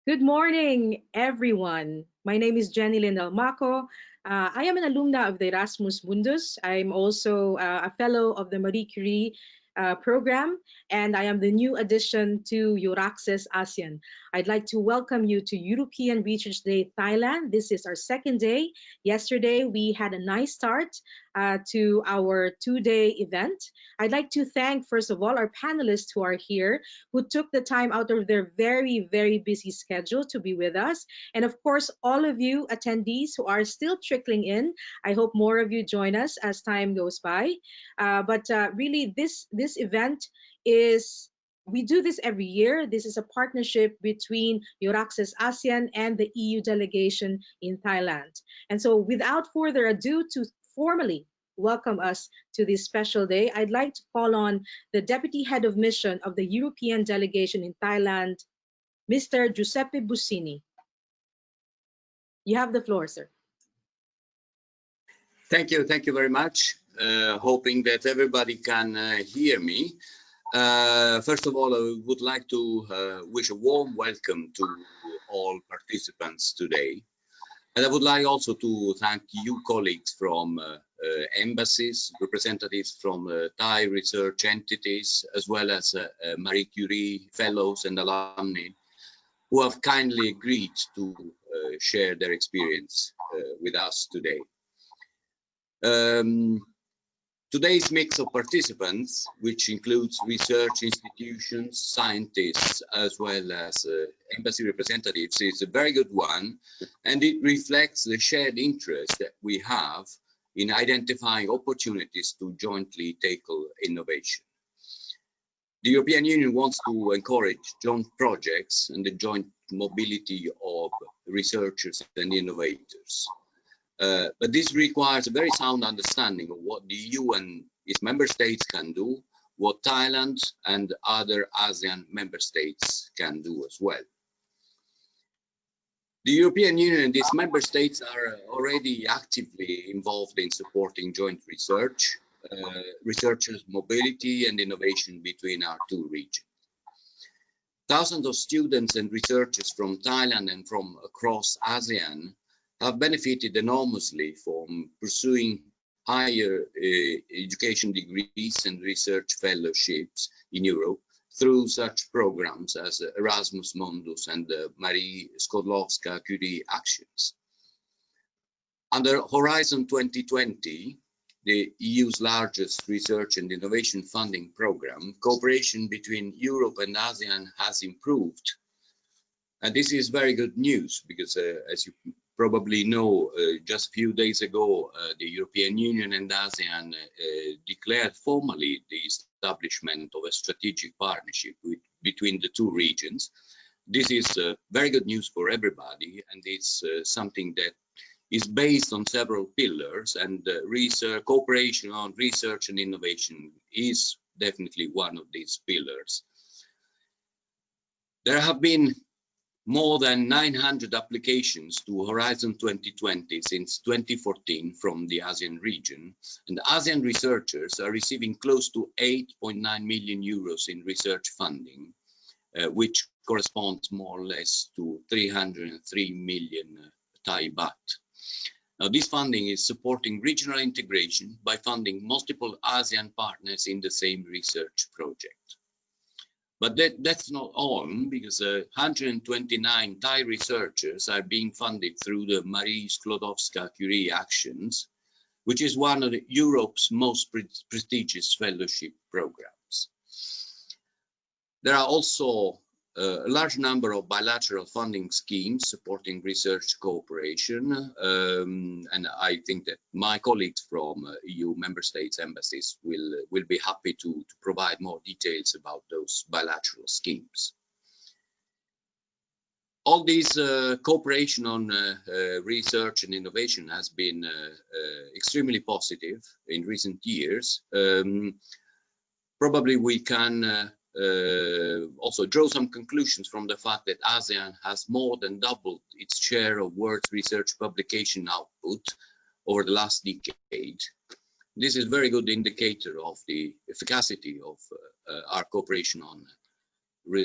Good morning, everyone. My name is Jenny Lindalmaco. I am an alumna of the Erasmus Mundus. I'm also a fellow of the Marie Curie program, and I am the new addition to EURAXESS ASEAN. I'd like to welcome you to European Research Day Thailand. This is our second day. Yesterday, we had a nice start to our two-day event. I'd like to thank, first of all, our panelists who are here, who took the time out of their very, very busy schedule to be with us. And of course, all of you attendees who are still trickling in. I hope more of you join us as time goes by. But really, this event is, we do this every year. This is a partnership between EURAXESS ASEAN and the EU delegation in Thailand. And so without further ado, to formally welcome us to this special day, I'd like to call on the Deputy Head of Mission of the European Delegation in Thailand, Mr. Giuseppe Bussini. You have the floor, sir. Thank you very much. Hoping that everybody can hear me. First of all, I would like to wish a warm welcome to all participants today. And I would like also to thank you colleagues from embassies, representatives from Thai research entities, as well as Marie Curie fellows and alumni who have kindly agreed to share their experience with us today. Today's mix of participants, which includes research institutions, scientists, as well as embassy representatives, is a very good one, and it reflects the shared interest that we have in identifying opportunities to jointly tackle innovation. The European Union wants to encourage joint projects and the joint mobility of researchers and innovators. But this requires a very sound understanding of what the EU and its member states can do, what Thailand and other ASEAN member states can do as well. The European Union and its member states are already actively involved in supporting joint research, researchers' mobility and innovation between our two regions. Thousands of students and researchers from Thailand and from across ASEAN have benefited enormously from pursuing higher education degrees and research fellowships in Europe through such programs as Erasmus Mundus and Marie Skłodowska-Curie Actions. Under Horizon 2020, the EU's largest research and innovation funding program, cooperation between Europe and ASEAN has improved. And this is very good news because, as you probably know, just a few days ago, the European Union and ASEAN declared formally the establishment of a strategic partnership between the two regions. This is very good news for everybody, and it's something that is based on several pillars, and cooperation on research and innovation is definitely one of these pillars. There have been more than 900 applications to Horizon 2020 since 2014 from the ASEAN region, and ASEAN researchers are receiving close to 8.9 million euros in research funding, which corresponds more or less to 303 million Thai baht. Now, this funding is supporting regional integration by funding multiple ASEAN partners in the same research project. But that's not all, because 129 Thai researchers are being funded through the Marie Skłodowska-Curie Actions, which is one of Europe's most prestigious fellowship programs. There are also a large number of bilateral funding schemes supporting research cooperation, and I think that my colleagues from EU member states embassies will be happy to provide more details about those bilateral schemes. All these cooperation on research and innovation has been extremely positive in recent years. Probably we can also draw some conclusions from the fact that ASEAN has more than doubled its share of world's research publication output over the last decade. This is a very good indicator of the efficacy of our cooperation on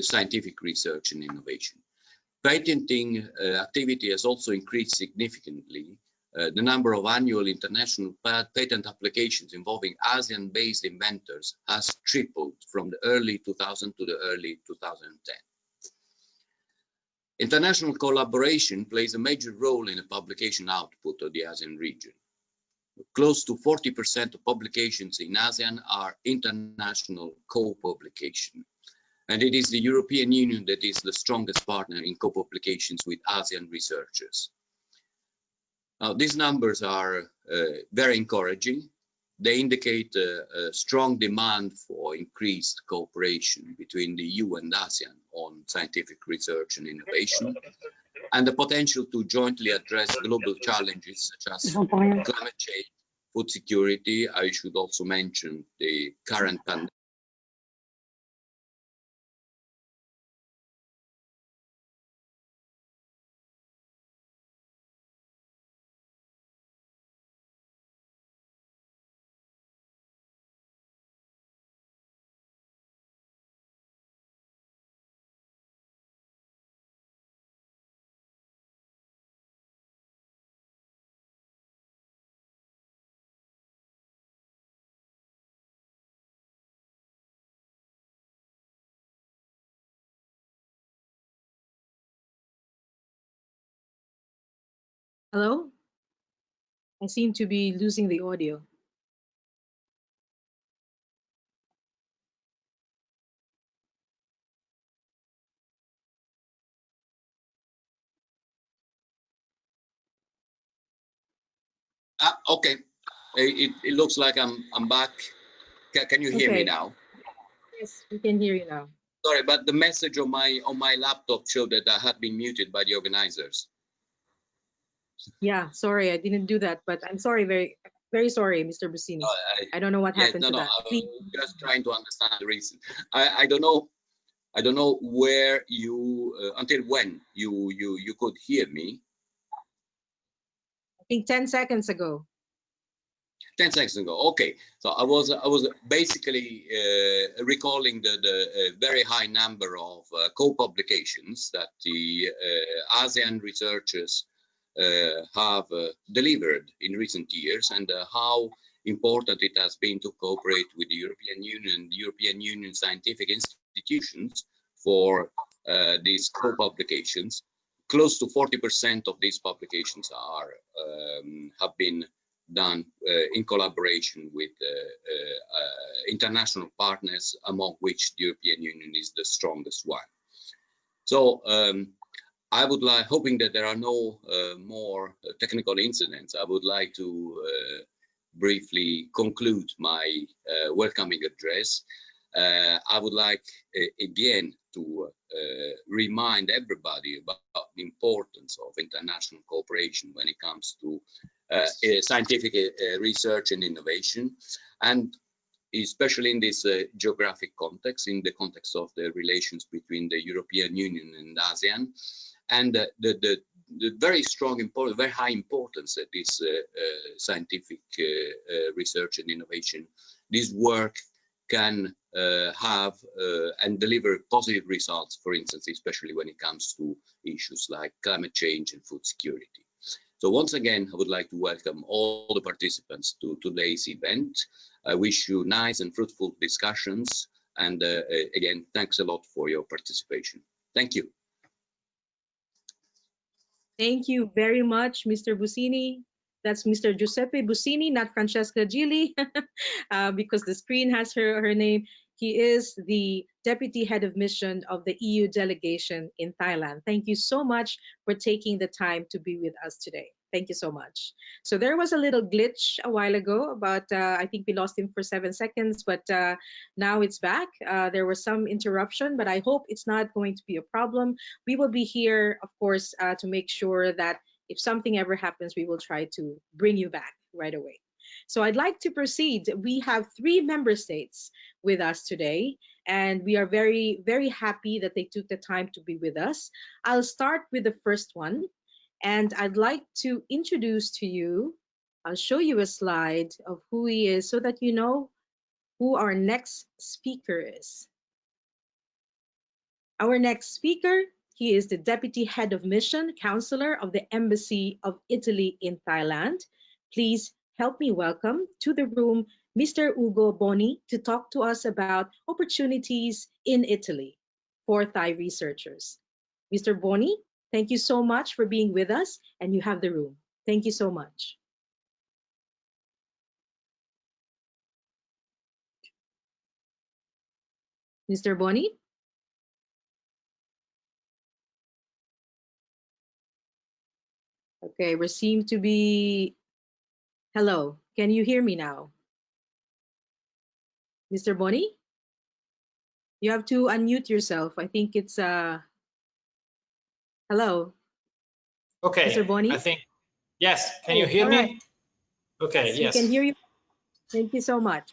scientific research and innovation. Patenting activity has also increased significantly. The number of annual international patent applications involving ASEAN-based inventors has tripled from the early 2000 to the early 2010. International collaboration plays a major role in the publication output of the ASEAN region. Close to 40% of publications in ASEAN are international co-publication. And it is the European Union that is the strongest partner in co-publications with ASEAN researchers. Now, these numbers are very encouraging. They indicate a strong demand for increased cooperation between the EU and ASEAN on scientific research and innovation, and the potential to jointly address global challenges such as climate change, food security. I should also mention the current pandemic. Hello? I seem to be losing the audio. Okay, it looks like I'm back. Can you hear me now? Yes, we can hear you now. Sorry, but the message on my laptop showed that I had been muted by the organizers. Yeah, sorry, I didn't do that, but I'm sorry, very sorry, Mr. Busini. I don't know what happened to that. Please. Just trying to understand the reason. I don't know where you until when you could hear me. I think 10 seconds ago. 10 seconds ago. Okay, so I was basically recalling the very high number of co-publications that the ASEAN researchers have delivered in recent years, and how important it has been to cooperate with the European Union, the European Union scientific institutions for these co-publications. Close to 40% of these publications are have been done in collaboration with international partners, among which the European Union is the strongest one. So I would like, hoping that there are no more technical incidents, I would like to briefly conclude my welcoming address. I would like again to remind everybody about the importance of international cooperation when it comes to scientific research and innovation, and especially in this geographic context, in the context of the relations between the European Union and ASEAN, and the very strong, very high importance that this scientific research and innovation, this work can have and deliver positive results, for instance, especially when it comes to issues like climate change and food security. So once again, I would like to welcome all the participants to today's event. I wish you nice and fruitful discussions. And again, thanks a lot for your participation. Thank you. Thank you very much, Mr. Busini. That's Mr. Giuseppe Busini, not Francesca Gilli, because the screen has her name. He is the Deputy Head of Mission of the EU Delegation in Thailand. Thank you so much for taking the time to be with us today. Thank you so much. So there was a little glitch a while ago, but I think we lost him for 7 seconds, but now it's back. There was some interruption, but I hope it's not going to be a problem. We will be here, of course, to make sure that if something ever happens, we will try to bring you back right away. So I'd like to proceed. We have 3 member states with us today, and we are very, very happy that they took the time to be with us. I'll start with the first one, and I'd like to introduce to you, I'll show you a slide of who he is so that you know who our next speaker is. Our next speaker He is the Deputy Head of Mission, Counsellor of the Embassy of Italy in Thailand. Please help me welcome to the room Mr. Ugo Boni to talk to us about opportunities in Italy for Thai researchers. Mr. Boni, thank you so much for being with us, and you have the room. Thank you so much. Mr. Boni? Okay, we seem to be... Hello, can you hear me now? Mr. Boni? You have to unmute yourself. I think it's... Hello? Okay, Mr. Boni? I think, yes, can you hear all me? right. Okay, We yes. can hear you. Thank you so much.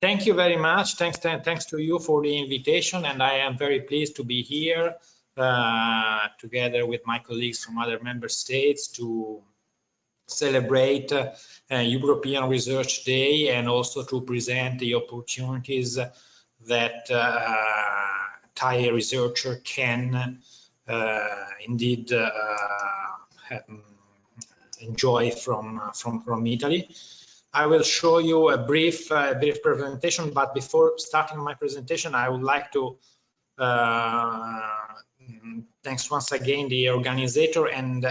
Thank you very much. Thanks to you for the invitation, and I am very pleased to be here together with my colleagues from other member states to celebrate European Research Day and also to present the opportunities that Thai researcher can indeed enjoy from Italy. I will show you a brief presentation, but before starting my presentation, I would like to thanks once again the organizer and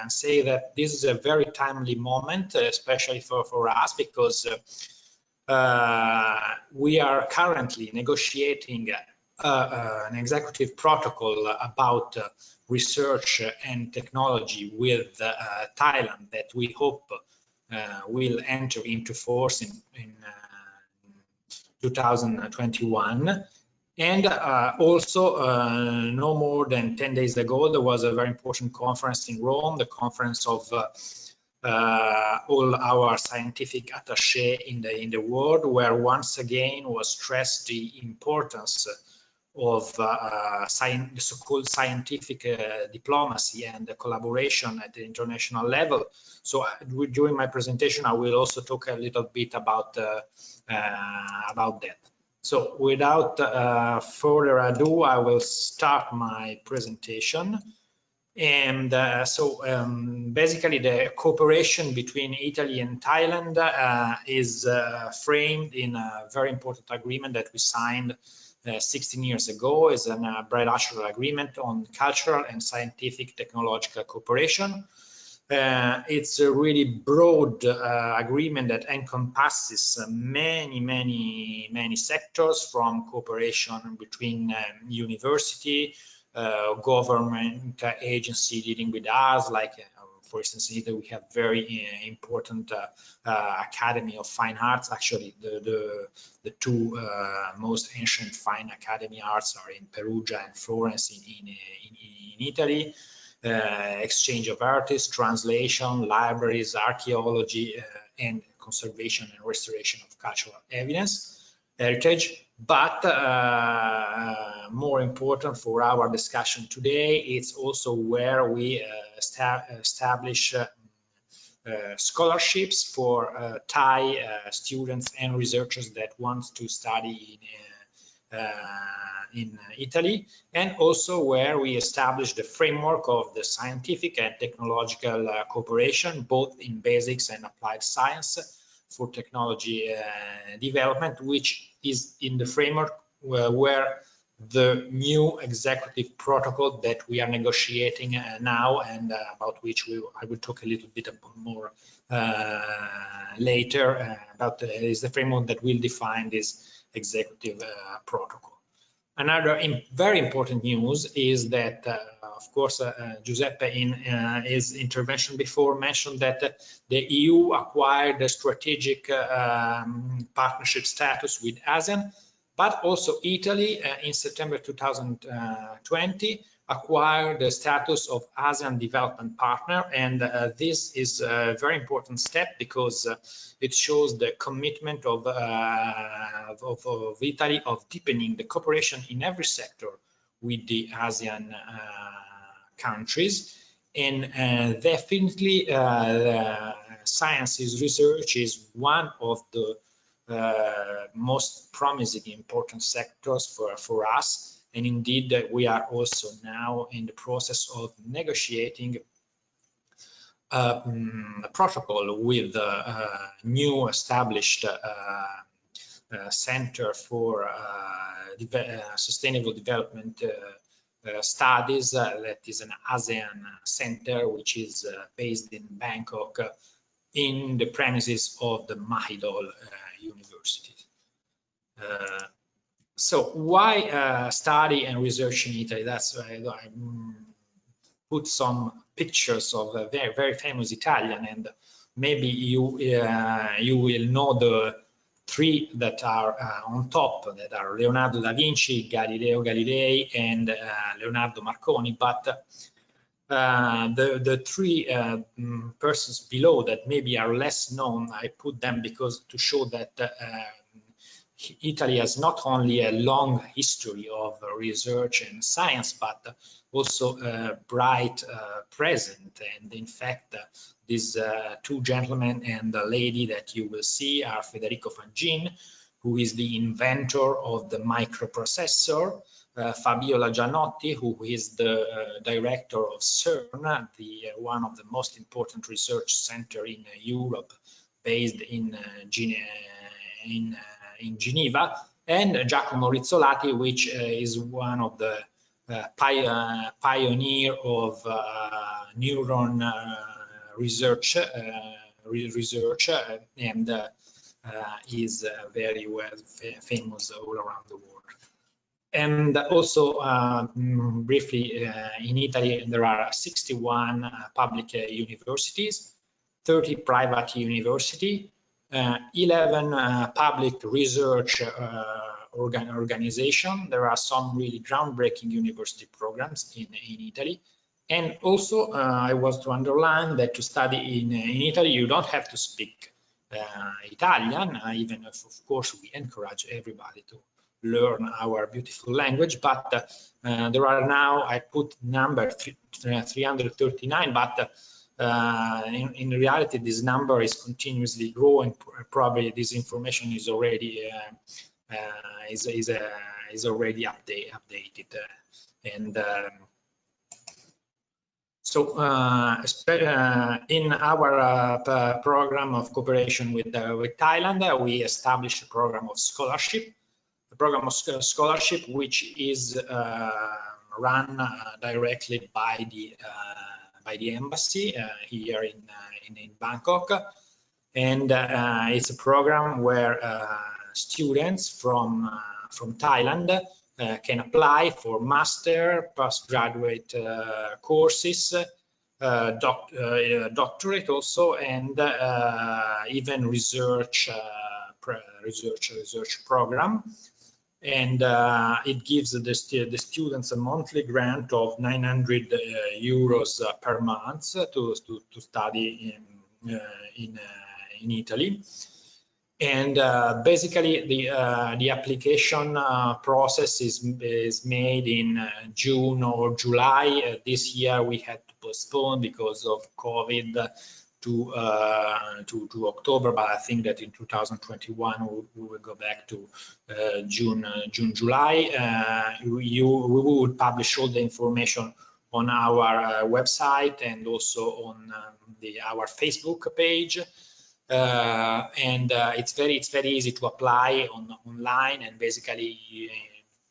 say that this is a very timely moment, especially for us, because we are currently negotiating an executive protocol about research and technology with Thailand that we hope will enter into force in 2021. And also, no more than 10 days ago, there was a very important conference in Rome, the conference of all our scientific attaché in the world, where once again was stressed the importance of the so-called scientific diplomacy and the collaboration at the international level. So during my presentation, I will also talk a little bit about that. So without further ado, I will start my presentation. And basically the cooperation between Italy and Thailand is framed in a very important agreement that we signed 16 years ago. Is a bilateral agreement on cultural and scientific technological cooperation. It's a really broad agreement that encompasses many sectors, from cooperation between university, government agency dealing with us, like for instance, in Italy we have very important Academy of Fine Arts. Actually, the two most ancient fine academy arts are in Perugia and Florence in Italy. Exchange of artists, translation, libraries, archaeology, and conservation and restoration of cultural heritage. But more important for our discussion today, it's also where we establish scholarships for Thai students and researchers that want to study in Italy, and also where we establish the framework of the scientific and technological cooperation, both in basics and applied science for technology development, which is in the framework where the new executive protocol that we are negotiating now, and about which I will talk a little bit more later, about is the framework that will define this executive protocol. Another very important news is that, of course, Giuseppe in his intervention before mentioned that the EU acquired a strategic partnership status with ASEAN, but also Italy in September 2020 acquired the status of ASEAN development partner, and this is a very important step because it shows the commitment of Italy of deepening the cooperation in every sector with the ASEAN countries. And definitely sciences research is one of the most promising important sectors for us, And indeed, we are also now in the process of negotiating a protocol with a new established Center for Sustainable Development Studies, that is an ASEAN center, which is based in Bangkok, in the premises of the Mahidol University. So why study and research in Italy? That's why I put some pictures of a very, very famous Italian, and maybe you will know the three that are on top, that are Leonardo da Vinci, Galileo Galilei, and Leonardo Marconi. But the three persons below that maybe are less known, I put them because to show that Italy has not only a long history of research and science, but also a bright present. And in fact, these two gentlemen and the lady that you will see are Federico Fangin, who is the inventor of the microprocessor, Fabiola Gianotti, who is the director of CERN, one of the most important research center in Europe, based in Geneva, and Giacomo Rizzolatti, which is one of the pioneer of neuron research, and is very well famous all around the world. And also, briefly, in Italy, there are 61 public universities, 30 private universities, 11 public research organizations. There are some really groundbreaking university programs in Italy. And also, I was to underline that to study in Italy, you don't have to speak Italian, even if, of course, we encourage everybody to learn our beautiful language. But there are now, I put number 339, but in reality, this number is continuously growing. Probably this information is already already updated, and so in our program of cooperation with Thailand, we established a program of scholarship. The program of scholarship, which is run directly by the embassy here in Bangkok, and it's a program where students from Thailand can apply for master, postgraduate courses, doctorate also, and even research program. And it gives the students a monthly grant of 900 euros per month to study in Italy. And basically, the application process is made in June or July. This year we had to postpone because of COVID to October, but I think that in 2021 we will go back to June, July. We will publish all the information on our website and also on our Facebook page. And it's very easy to apply online, and basically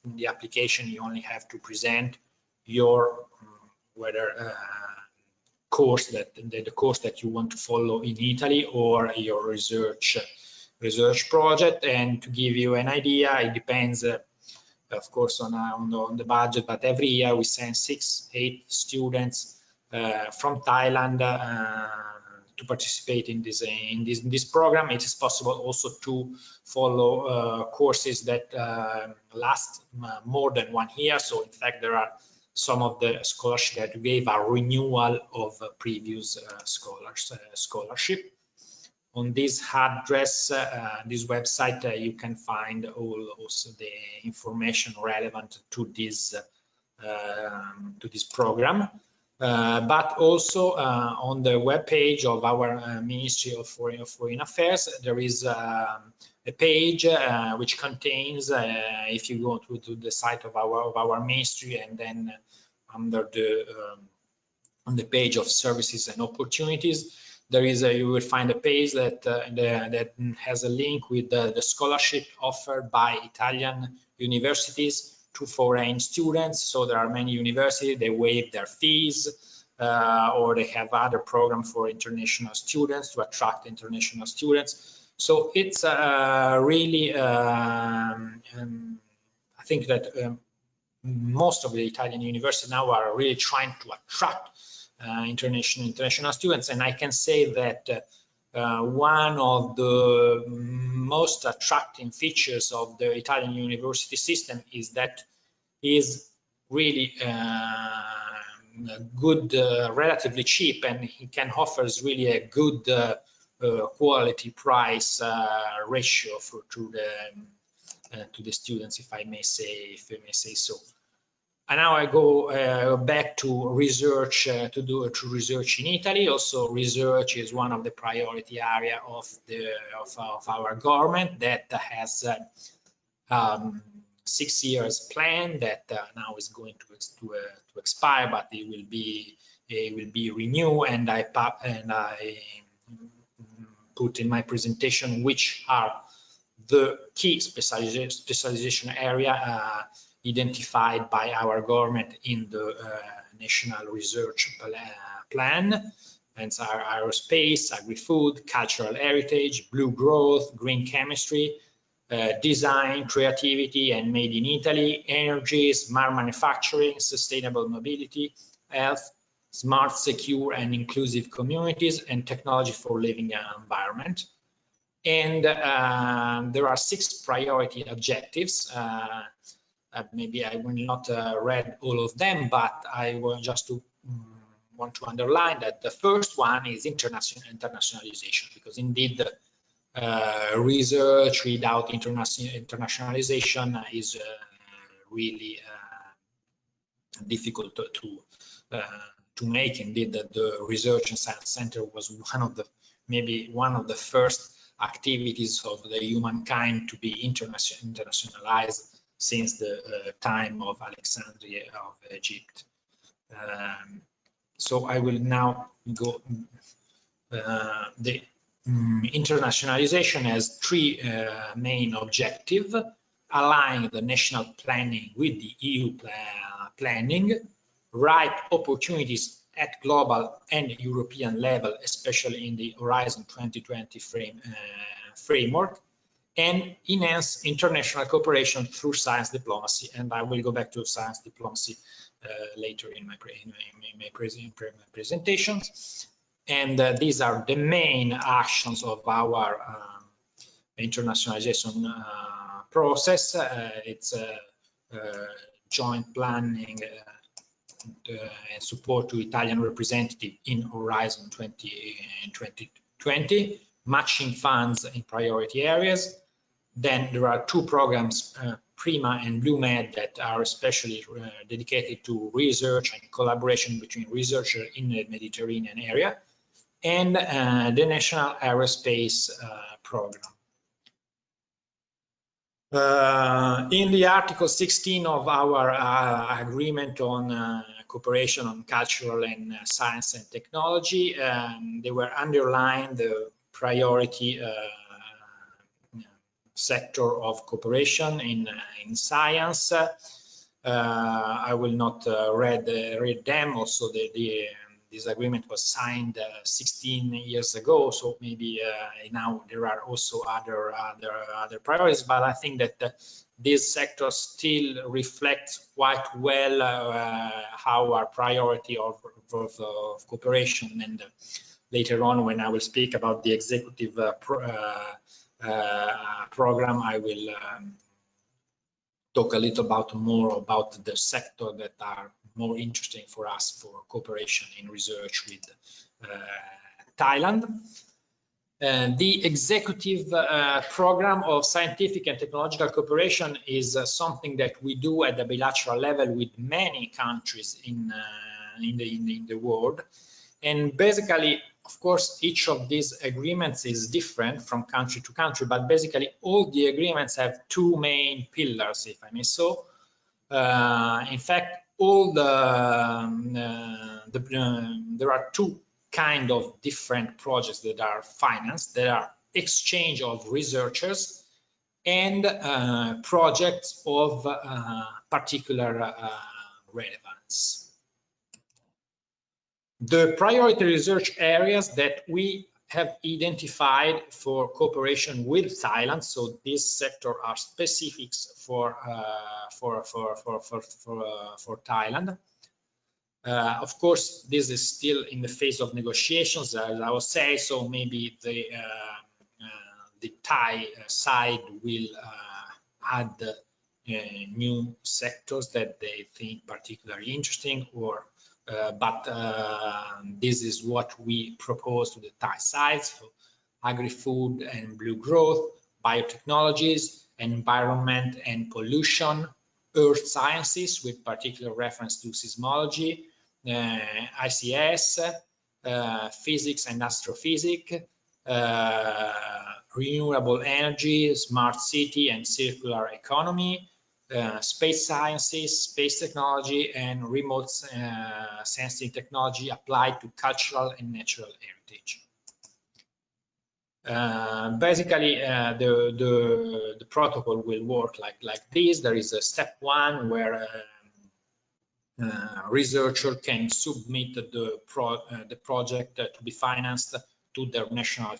in the application you only have to present your the course that you want to follow in Italy, or your research project. And to give you an idea, it depends of course on the budget, but every year we send 6-8 students from Thailand to participate in this program. It is possible also to follow courses that last more than 1 year. So in fact, there are some of the scholarships that we gave are renewal of previous scholarship. On this address, this website, you can find also the information relevant to this program. But also on the web page of our Ministry of Foreign Affairs, there is page which contains, if you go to the site of our ministry, and then under the on the page of services and opportunities, there is you will find a page that that has a link with the scholarship offered by Italian universities to foreign students. So there are many universities, they waive their fees, or they have other programs for international students to attract international students. So it's really, I think that most of the Italian universities now are really trying to attract international students, and I can say that one of the most attractive features of the Italian university system is that is really good, relatively cheap, and he can offers really a good quality price ratio to the students, if I may say so. And now I go back to research, to research in Italy. Also, research is one of the priority area of our government that has 6 years plan that now is going to expire, but it will be renewed. And I put in my presentation which are the key specialization area identified by our government in the national research plan, and are aerospace, agri-food, cultural heritage, blue growth, green chemistry, design, creativity and made in Italy, energy, smart manufacturing, sustainable mobility, health, smart, secure and inclusive communities, and technology for living environment. And there are 6 priority objectives. Maybe I will not read all of them, but I will just want to underline that the first one is internationalization, because indeed research without internationalization is really difficult to make. Indeed, the Research and Science Center was maybe one of the first activities of the humankind to be internationalized since the time of Alexandria of Egypt. So I will now go. The internationalization has 3 main objectives: align the national planning with the EU planning, right opportunities at global and European level, especially in the Horizon 2020 framework, and enhance international cooperation through science diplomacy. And I will go back to science diplomacy later in my presentations. And these are the main actions of our internationalization process. It's joint planning and support to Italian representative in Horizon 2020, matching funds in priority areas. Then there are 2 programs, Prima and BlueMed, that are especially dedicated to research and collaboration between researchers in the Mediterranean area, and the National Aerospace Program. In the Article 16 of our agreement on cooperation on cultural and science and technology, they were underlined the priority sector of cooperation in science. I will not read them. Also, this agreement was signed 16 years ago, so maybe now there are also other priorities. But I think that this sector still reflects quite well our priority of cooperation. And later on, when I will speak about the executive program, I will talk a little more about the sector that are more interesting for us for cooperation in research with Thailand. The executive program of scientific and technological cooperation is something that we do at the bilateral level with many countries in the world. And basically, of course, each of these agreements is different from country to country, but basically all the agreements have two main pillars, if I may so. In fact, all there are two kind of different projects that are financed. There are exchange of researchers and projects of particular relevance. The priority research areas that we have identified for cooperation with Thailand, so this sector are specifics for Thailand. Of course, this is still in the phase of negotiations, as I would say, so maybe the Thai side will add new sectors that they think particularly interesting, or but this is what we propose to the Thai side. So agri-food and blue growth, biotechnologies, environment and pollution, earth sciences with particular reference to seismology, ICS, physics and astrophysics, renewable energy, smart city and circular economy, space sciences, space technology, and remote sensing technology applied to cultural and natural heritage. Basically, the protocol will work like this. There is a step one where researcher can submit the project to be financed to their national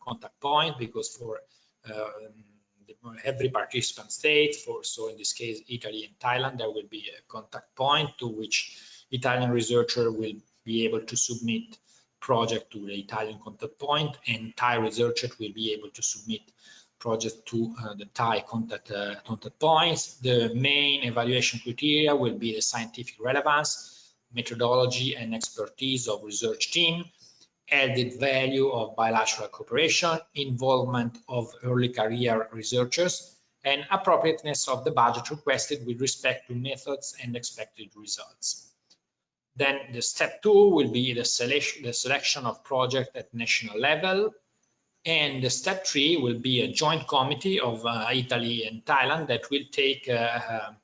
contact point, because for every participant state, so in this case Italy and Thailand, there will be a contact point to which Italian researcher will be able to submit project to the Italian contact point, and Thai researcher will be able to submit project to the Thai contact points. The main evaluation criteria will be the scientific relevance, methodology and expertise of research team, added value of bilateral cooperation, involvement of early career researchers, and appropriateness of the budget requested with respect to methods and expected results. Then the step two will be the selection of project at national level, and the step three will be a joint committee of Italy and Thailand that will take a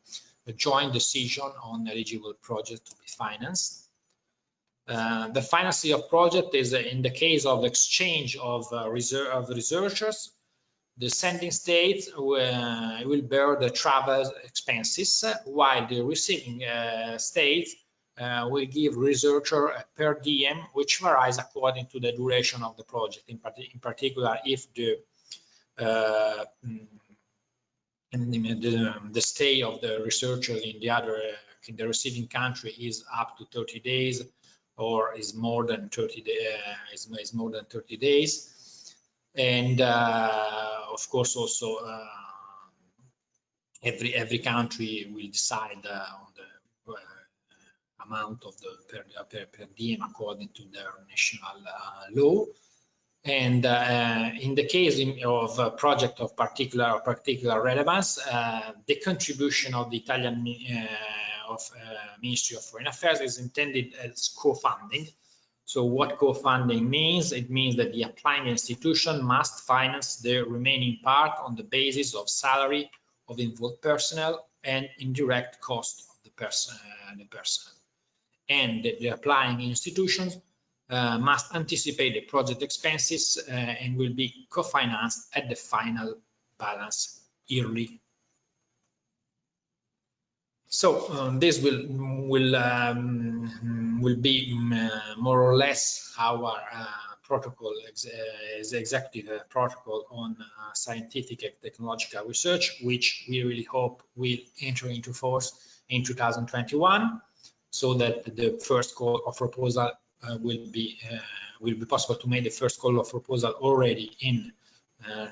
joint decision on eligible project to be financed. The financing of project is in the case of exchange of researchers. The sending state will bear the travel expenses, while the receiving state will give researcher a per diem, which varies according to the duration of the project. In particular, if the stay of the researcher in the receiving country is up to 30 days, or is more than 30 days, and of course also every country will decide on the amount of the per diem according to their national law. And in the case of a project of particular relevance, the contribution of the Italian Ministry of Foreign Affairs is intended as co-funding. So what co-funding means? It means that the applying institution must finance the remaining part on the basis of salary of involved personnel and indirect cost of the personnel. And the applying institutions must anticipate the project expenses and will be co-financed at the final balance yearly. So this will be more or less our protocol, executive protocol on scientific and technological research, which we really hope will enter into force in 2021, so that the first call of proposal will be possible to make the first call of proposal already in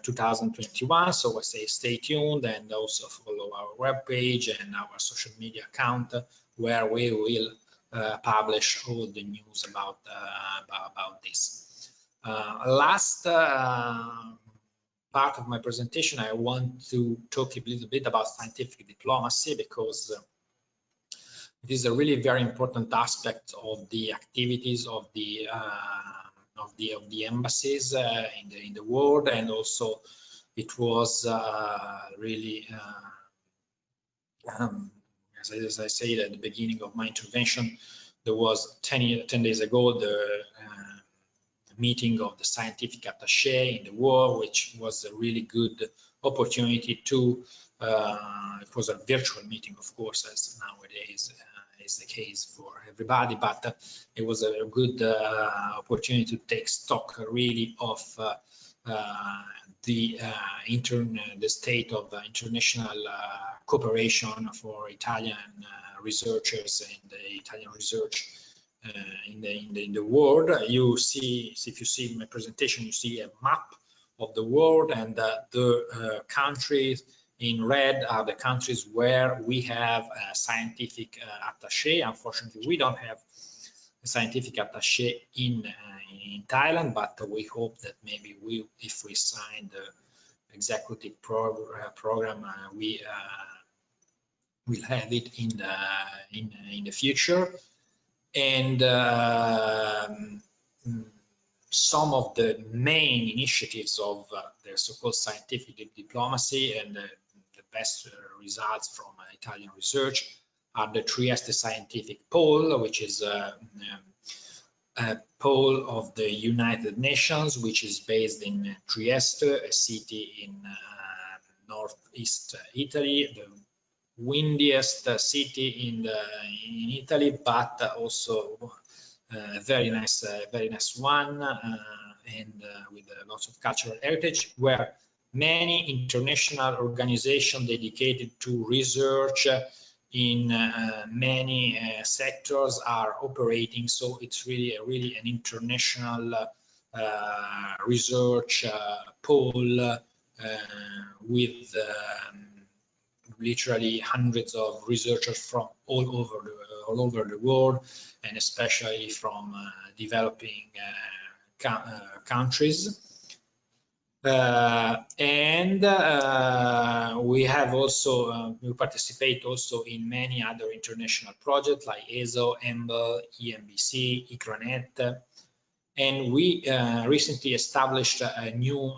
2021. So I say stay tuned, and also follow our webpage and our social media account, where we will publish all the news about this. Last part of my presentation, I want to talk a little bit about scientific diplomacy, because it is a really very important aspect of the activities of the the embassies in the world, and also it was really, as I said at the beginning of my intervention, there was 10 days ago the meeting of the scientific attaché in the world, which was a really good opportunity to, it was a virtual meeting, of course, as nowadays is the case for everybody, but it was a good opportunity to take stock really of the state of international cooperation for Italian researchers and the Italian research in the world. You see, if you see my presentation, you see a map of the world, and the countries in red are the countries where we have a scientific attaché. Unfortunately, we don't have a scientific attaché in Thailand, but we hope that maybe if we sign the executive program, we will have it in the future. And some of the main initiatives of the so-called scientific diplomacy and the best results from Italian research are the Trieste Scientific Pole, which is a pole of the United Nations, which is based in Trieste, a city in northeast Italy, the windiest city in Italy, but also a very nice one, and with lots of cultural heritage, where many international organizations dedicated to research in many sectors are operating. So it's really an international research pole with literally hundreds of researchers from all over the world, and especially from developing countries. We have also we participate also in many other international projects like ESO, EMBL, EMBC, ICRANET, and we recently established a new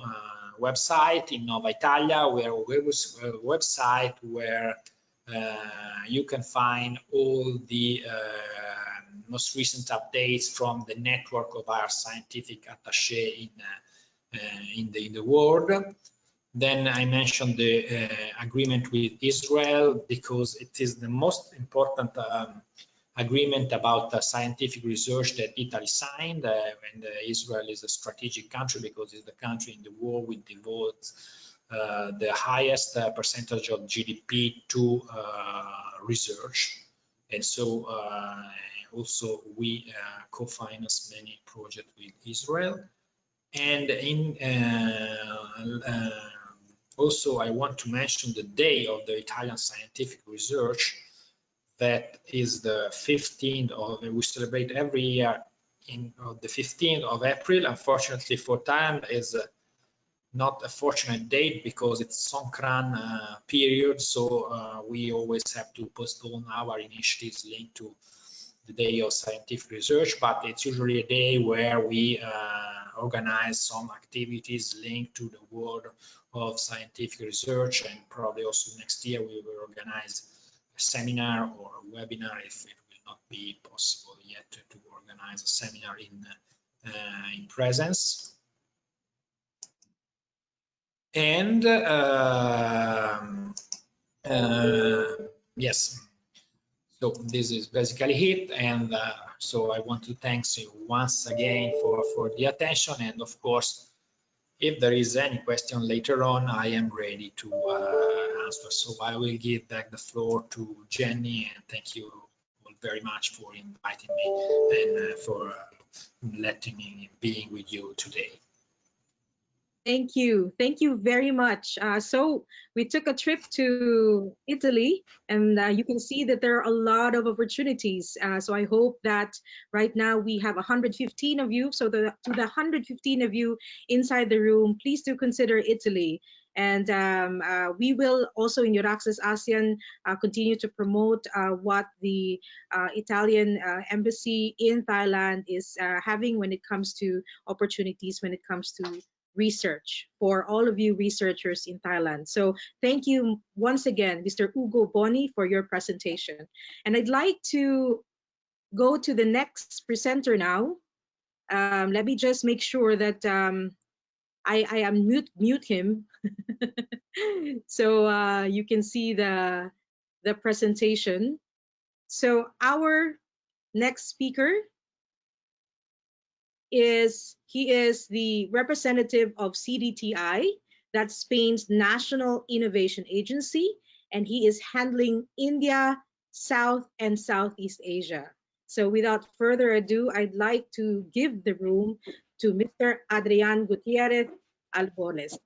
website in Nova Italia, where website where you can find all the most recent updates from the network of our scientific attaché in the world. Then I mentioned the agreement with Israel, because it is the most important agreement about scientific research that Italy signed, and Israel is a strategic country because it's the country in the world which devotes the highest percentage of GDP to research. And so also we co-finance many projects with Israel. And also I want to mention the day of the Italian scientific research. That is the 15th of, we celebrate every year in the 15th of April. Unfortunately for Thailand, is not a fortunate date because it's Songkran period, so we always have to postpone our initiatives linked to the day of scientific research, but it's usually a day where we organize some activities linked to the world of scientific research, and probably also next year we will organize a seminar or a webinar if it will not be possible yet to organize a seminar in presence. And yes, so this is basically it, and so I want to thank you once again for the attention, and of course, if there is any question later on, I am ready to answer. So I will give back the floor to Jenny, and thank you all very much for inviting me and for letting me being with you today. Thank you very much. So we took a trip to Italy, and you can see that there are a lot of opportunities. So I hope that right now we have 115 of you. So to the 115 of you inside the room, please do consider Italy. And we will also in EURAXESS ASEAN continue to promote what the Italian embassy in Thailand is having when it comes to opportunities, when it comes to research for all of you researchers in Thailand. So thank you once again, Mr. Ugo Boni, for your presentation. And I'd like to go to the next presenter now. Let me just make sure that I unmute him so you can see the presentation. So our next speaker is the representative of CDTI, that's Spain's National Innovation Agency, and he is handling India, South and Southeast Asia. So without further ado, I'd like to give the room to Mr. Adrián Gutiérrez Albones.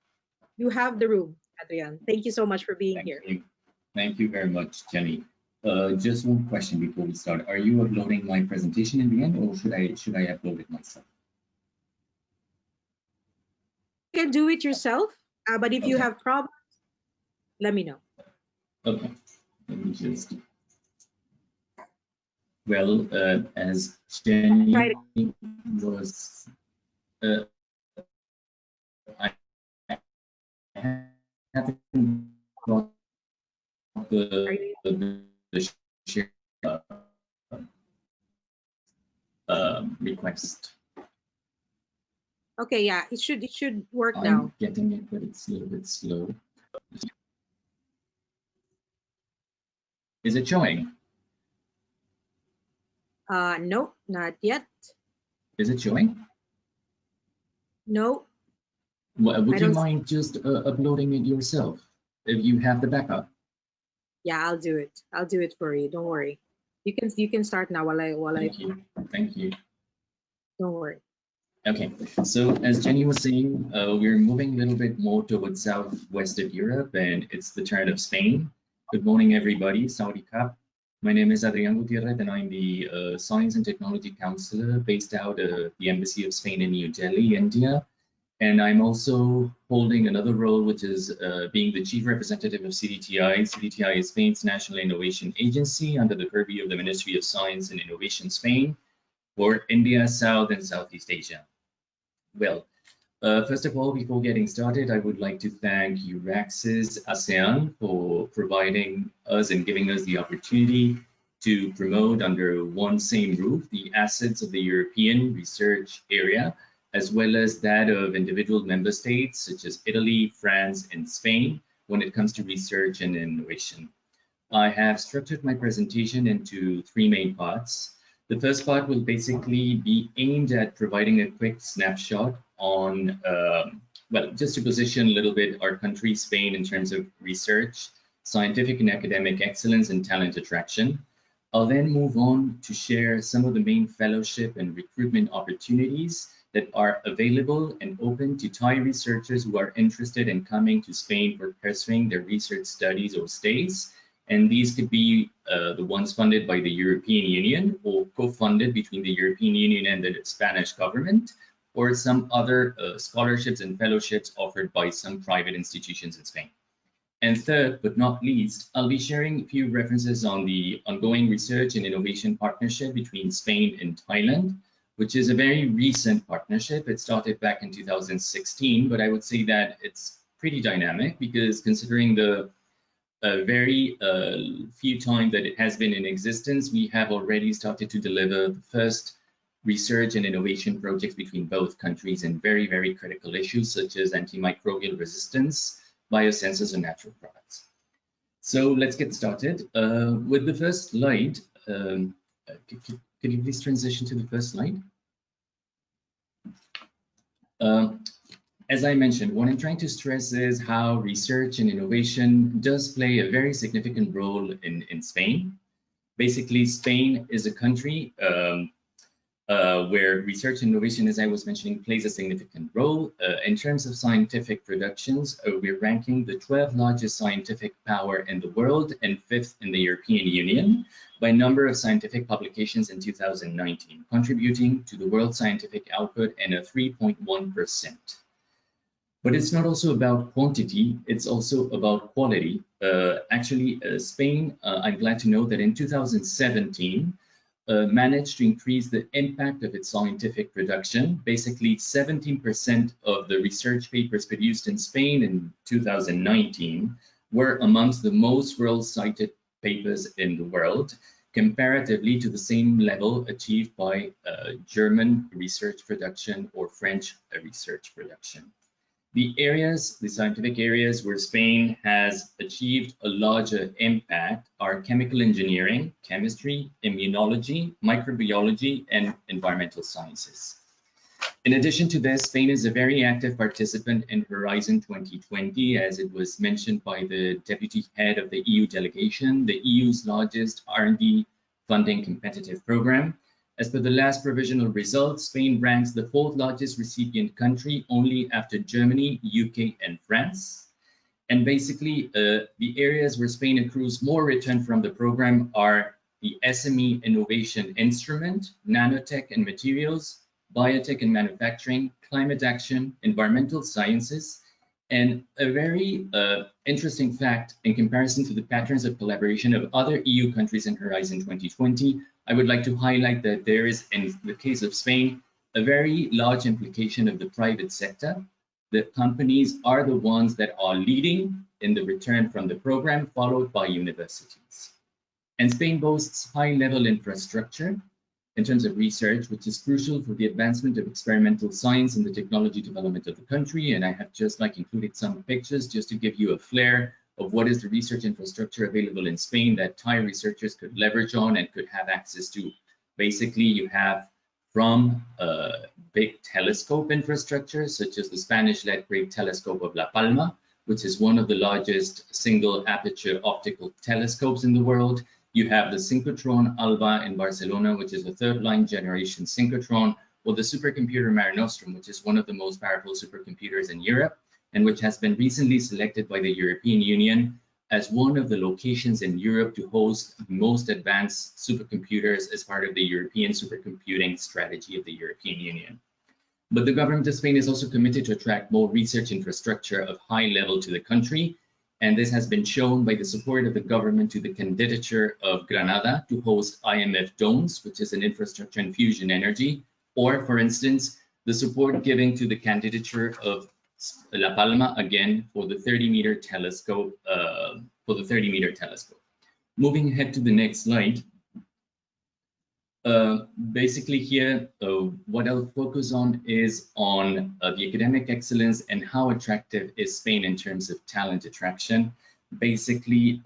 You have the room, Adrián. Thank you so much for being here. Thank you very much, Jenny. Just one question before we start. Are you uploading my presentation in the end, or should I upload it myself? You can do it yourself, but if you have problems, let me know. Okay. Let me just. Well, as Jenny was, I haven't got the share request. Okay, yeah, it should work I'm now. getting it, but it's a little bit slow. Is it showing? No, not yet. Is it showing? No. Well, would you mind just uploading it yourself if you have the backup? Yeah, I'll do it. I'll do it for you. Don't worry. You can start now Thank you. Don't worry. Okay, so as Jenny was saying, we're moving a little bit more towards southwest of Europe, and it's the turn of Spain. Good morning, everybody. Saudi Cup. My name is Adrián Gutiérrez, and I'm the Science and Technology Counselor based out of the Embassy of Spain in New Delhi, India. And I'm also holding another role, which is being the Chief Representative of CDTI. CDTI is Spain's National Innovation Agency under the purview of the Ministry of Science and Innovation Spain for India, South and Southeast Asia. Well, first of all, before getting started, I would like to thank EURAXESS ASEAN for providing us and giving us the opportunity to promote under one same roof the assets of the European research area, as well as that of individual member states such as Italy, France, and Spain when it comes to research and innovation. I have structured my presentation into three main parts. The first part will basically be aimed at providing a quick snapshot on, well, just to position a little bit our country, Spain, in terms of research, scientific and academic excellence, and talent attraction. I'll then move on to share some of the main fellowship and recruitment opportunities that are available and open to Thai researchers who are interested in coming to Spain for pursuing their research studies or stays. And these could be the ones funded by the European Union or co-funded between the European Union and the Spanish government, or some other scholarships and fellowships offered by some private institutions in Spain. And third, but not least, I'll be sharing a few references on the ongoing research and innovation partnership between Spain and Thailand, which is a very recent partnership. It started back in 2016, but I would say that it's pretty dynamic because considering the very few time that it has been in existence, we have already started to deliver the first research and innovation projects between both countries in very, very critical issues such as antimicrobial resistance, biosensors, and natural products. So let's get started. With the first slide, could you please transition to the first slide? As I mentioned, what I'm trying to stress is how research and innovation does play a very significant role in Spain. Basically, Spain is a country where research and innovation, as I was mentioning, plays a significant role. In terms of scientific productions, we're ranking the 12th largest scientific power in the world and 5th in the European Union by number of scientific publications in 2019, contributing to the world scientific output in a 3.1%. But it's not also about quantity, it's also about quality. Spain, I'm glad to know that in 2017, managed to increase the impact of its scientific production. Basically, 17% of the research papers produced in Spain in 2019 were amongst the most world-cited papers in the world, comparatively to the same level achieved by German research production or French research production. The scientific areas where Spain has achieved a larger impact are chemical engineering, chemistry, immunology, microbiology, and environmental sciences. In addition to this, Spain is a very active participant in Horizon 2020, as it was mentioned by the deputy head of the EU delegation, the EU's largest R&D funding competitive program. As per the last provisional results, Spain ranks the 4th largest recipient country, only after Germany, UK, and France. And basically, the areas where Spain accrues more return from the program are the SME Innovation Instrument, nanotech and materials, biotech and manufacturing, climate action, environmental sciences. And a very interesting fact in comparison to the patterns of collaboration of other EU countries in Horizon 2020, I would like to highlight that there is, in the case of Spain, a very large implication of the private sector. The companies are the ones that are leading in the return from the program, followed by universities. And Spain boasts high-level infrastructure in terms of research, which is crucial for the advancement of experimental science and the technology development of the country. And I have just included some pictures just to give you a flair of what is the research infrastructure available in Spain that Thai researchers could leverage on and could have access to. Basically, you have from big telescope infrastructure, such as the Spanish-led Great Telescope of La Palma, which is one of the largest single aperture optical telescopes in the world. You have the synchrotron ALBA in Barcelona, which is a 3rd-line generation synchrotron, or the supercomputer Mare Nostrum, which is one of the most powerful supercomputers in Europe, and which has been recently selected by the European Union as one of the locations in Europe to host the most advanced supercomputers as part of the European supercomputing strategy of the European Union. But the government of Spain is also committed to attract more research infrastructure of high level to the country. And this has been shown by the support of the government to the candidature of Granada to host IMF Domes, which is an infrastructure in fusion energy, or for instance, the support given to the candidature of La Palma, again, for the 30-meter telescope, Moving ahead to the next slide. Basically here, what I'll focus on is on the academic excellence and how attractive is Spain in terms of talent attraction. Basically,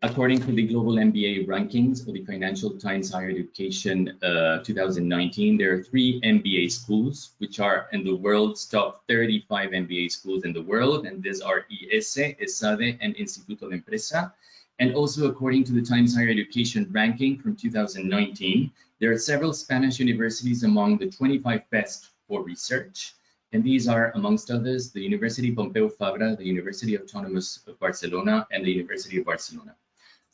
according to the global MBA rankings of the Financial Times Higher Education 2019, there are 3 MBA schools which are in the world's top 35 MBA schools in the world, and these are IESE, ESADE, and Instituto de Empresa. And also, according to the Times Higher Education ranking from 2019, there are several Spanish universities among the 25 best for research. And these are, amongst others, the University Pompeu Fabra, the University Autonomous of Barcelona, and the University of Barcelona.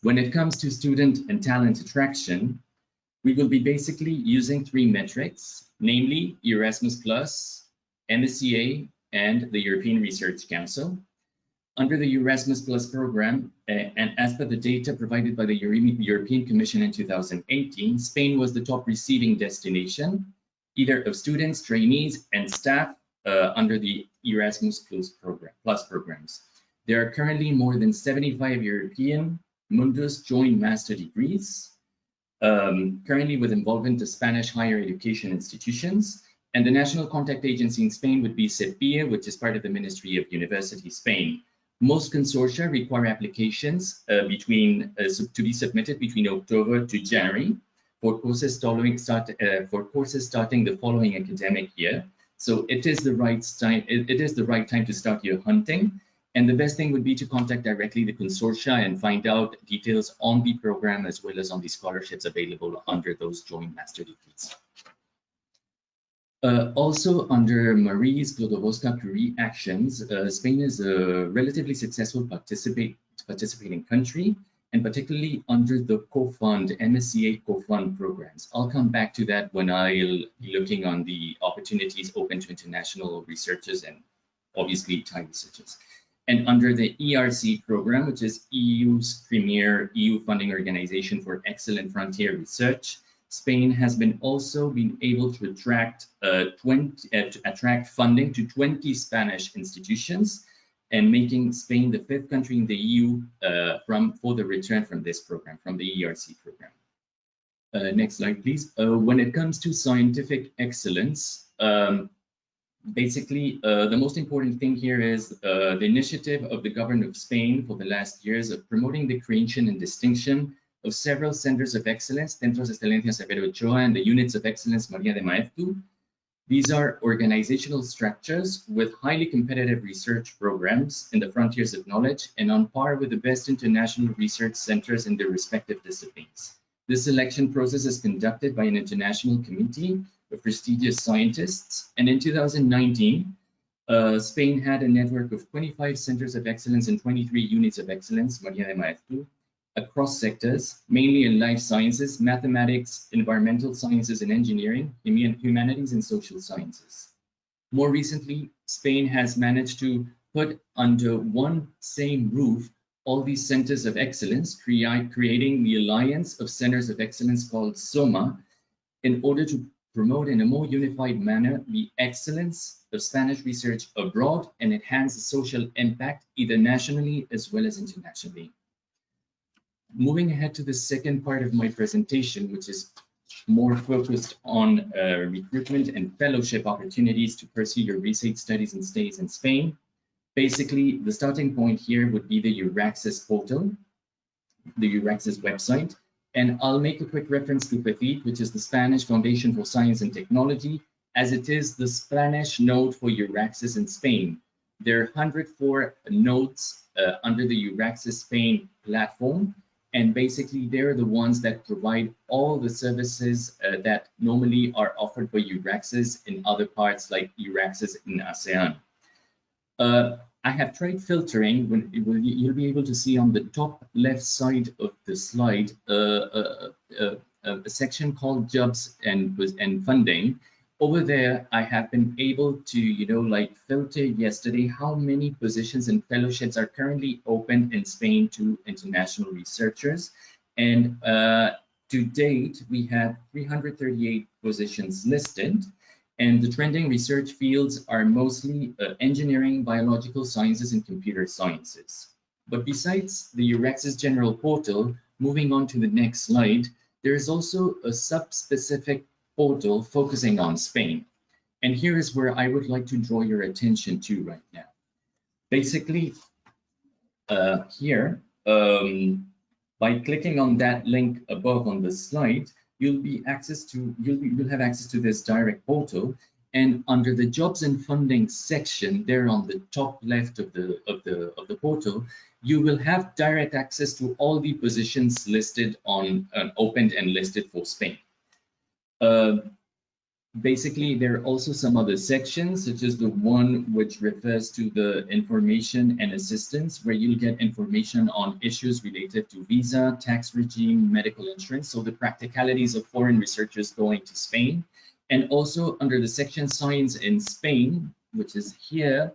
When it comes to student and talent attraction, we will be basically using 3 metrics, namely Erasmus+, NSTDA, and the European Research Council. Under the Erasmus+ program, and as per the data provided by the European Commission in 2018, Spain was the top receiving destination, either of students, trainees, and staff under the Erasmus+ programs. There are currently more than 75 European Mundus joint master degrees, currently with involvement of Spanish higher education institutions, and the national contact agency in Spain would be CEPIE, which is part of the Ministry of University Spain. Most consortia require applications to be submitted between October to January for courses starting the following academic year. So it is the right time. It is the right time to start your hunting. And the best thing would be to contact directly the consortia and find out details on the program as well as on the scholarships available under those joint master degrees. Also under Marie Skłodowska-Curie actions, Spain is a relatively successful participating country, and particularly under the co-fund, MSCA co-fund programs. I'll come back to that when I'll be looking on the opportunities open to international researchers and obviously Thai researchers. And under the ERC program, which is EU's premier EU funding organization for excellent frontier research, Spain has been able to attract funding to 20 Spanish institutions, and making Spain the 5th country in the EU for the return from this program, from the ERC program. Next slide, please. When it comes to scientific excellence, basically, the most important thing here is the initiative of the government of Spain for the last years of promoting the creation and distinction of several centers of excellence, Centros de Excelencia Severo Ochoa, and the units of excellence María de Maeztu. These are organizational structures with highly competitive research programs in the frontiers of knowledge and on par with the best international research centers in their respective disciplines. This selection process is conducted by an international committee of prestigious scientists, and in 2019, Spain had a network of 25 centers of excellence and 23 units of excellence, María de Maeztu, across sectors, mainly in life sciences, mathematics, environmental sciences and engineering, humanities and social sciences. More recently, Spain has managed to put under one same roof all these centers of excellence, creating the Alliance of Centers of Excellence called SOMA, in order to promote in a more unified manner the excellence of Spanish research abroad and enhance the social impact either nationally as well as internationally. Moving ahead to the second part of my presentation, which is more focused on recruitment and fellowship opportunities to pursue your research studies and stays in Spain. Basically, the starting point here would be the EURAXESS portal, the EURAXESS website, and I'll make a quick reference to FECIT, which is the Spanish Foundation for Science and Technology, as it is the Spanish node for EURAXESS in Spain. There are 104 nodes under the EURAXESS Spain platform, and basically they're the ones that provide all the services that normally are offered by EURAXESS in other parts like EURAXESS in ASEAN. I have tried filtering. You'll be able to see on the top left side of the slide a section called jobs and funding. Over there, I have been able to, filter yesterday how many positions and fellowships are currently open in Spain to international researchers. And to date, we have 338 positions listed. And the trending research fields are mostly engineering, biological sciences, and computer sciences. But besides the EURAXESS General Portal, moving on to the next slide, there is also a sub-specific portal focusing on Spain. And here is where I would like to draw your attention to right now. Basically, here, by clicking on that link above on the slide, you'll have access to this direct portal, and under the jobs and funding section there on the top left of the portal, you will have direct access to all the positions listed on opened and listed for Spain. Basically, there are also some other sections, such as the one which refers to the information and assistance, where you'll get information on issues related to visa, tax regime, medical insurance, so the practicalities of foreign researchers going to Spain. And also under the section Science in Spain, which is here,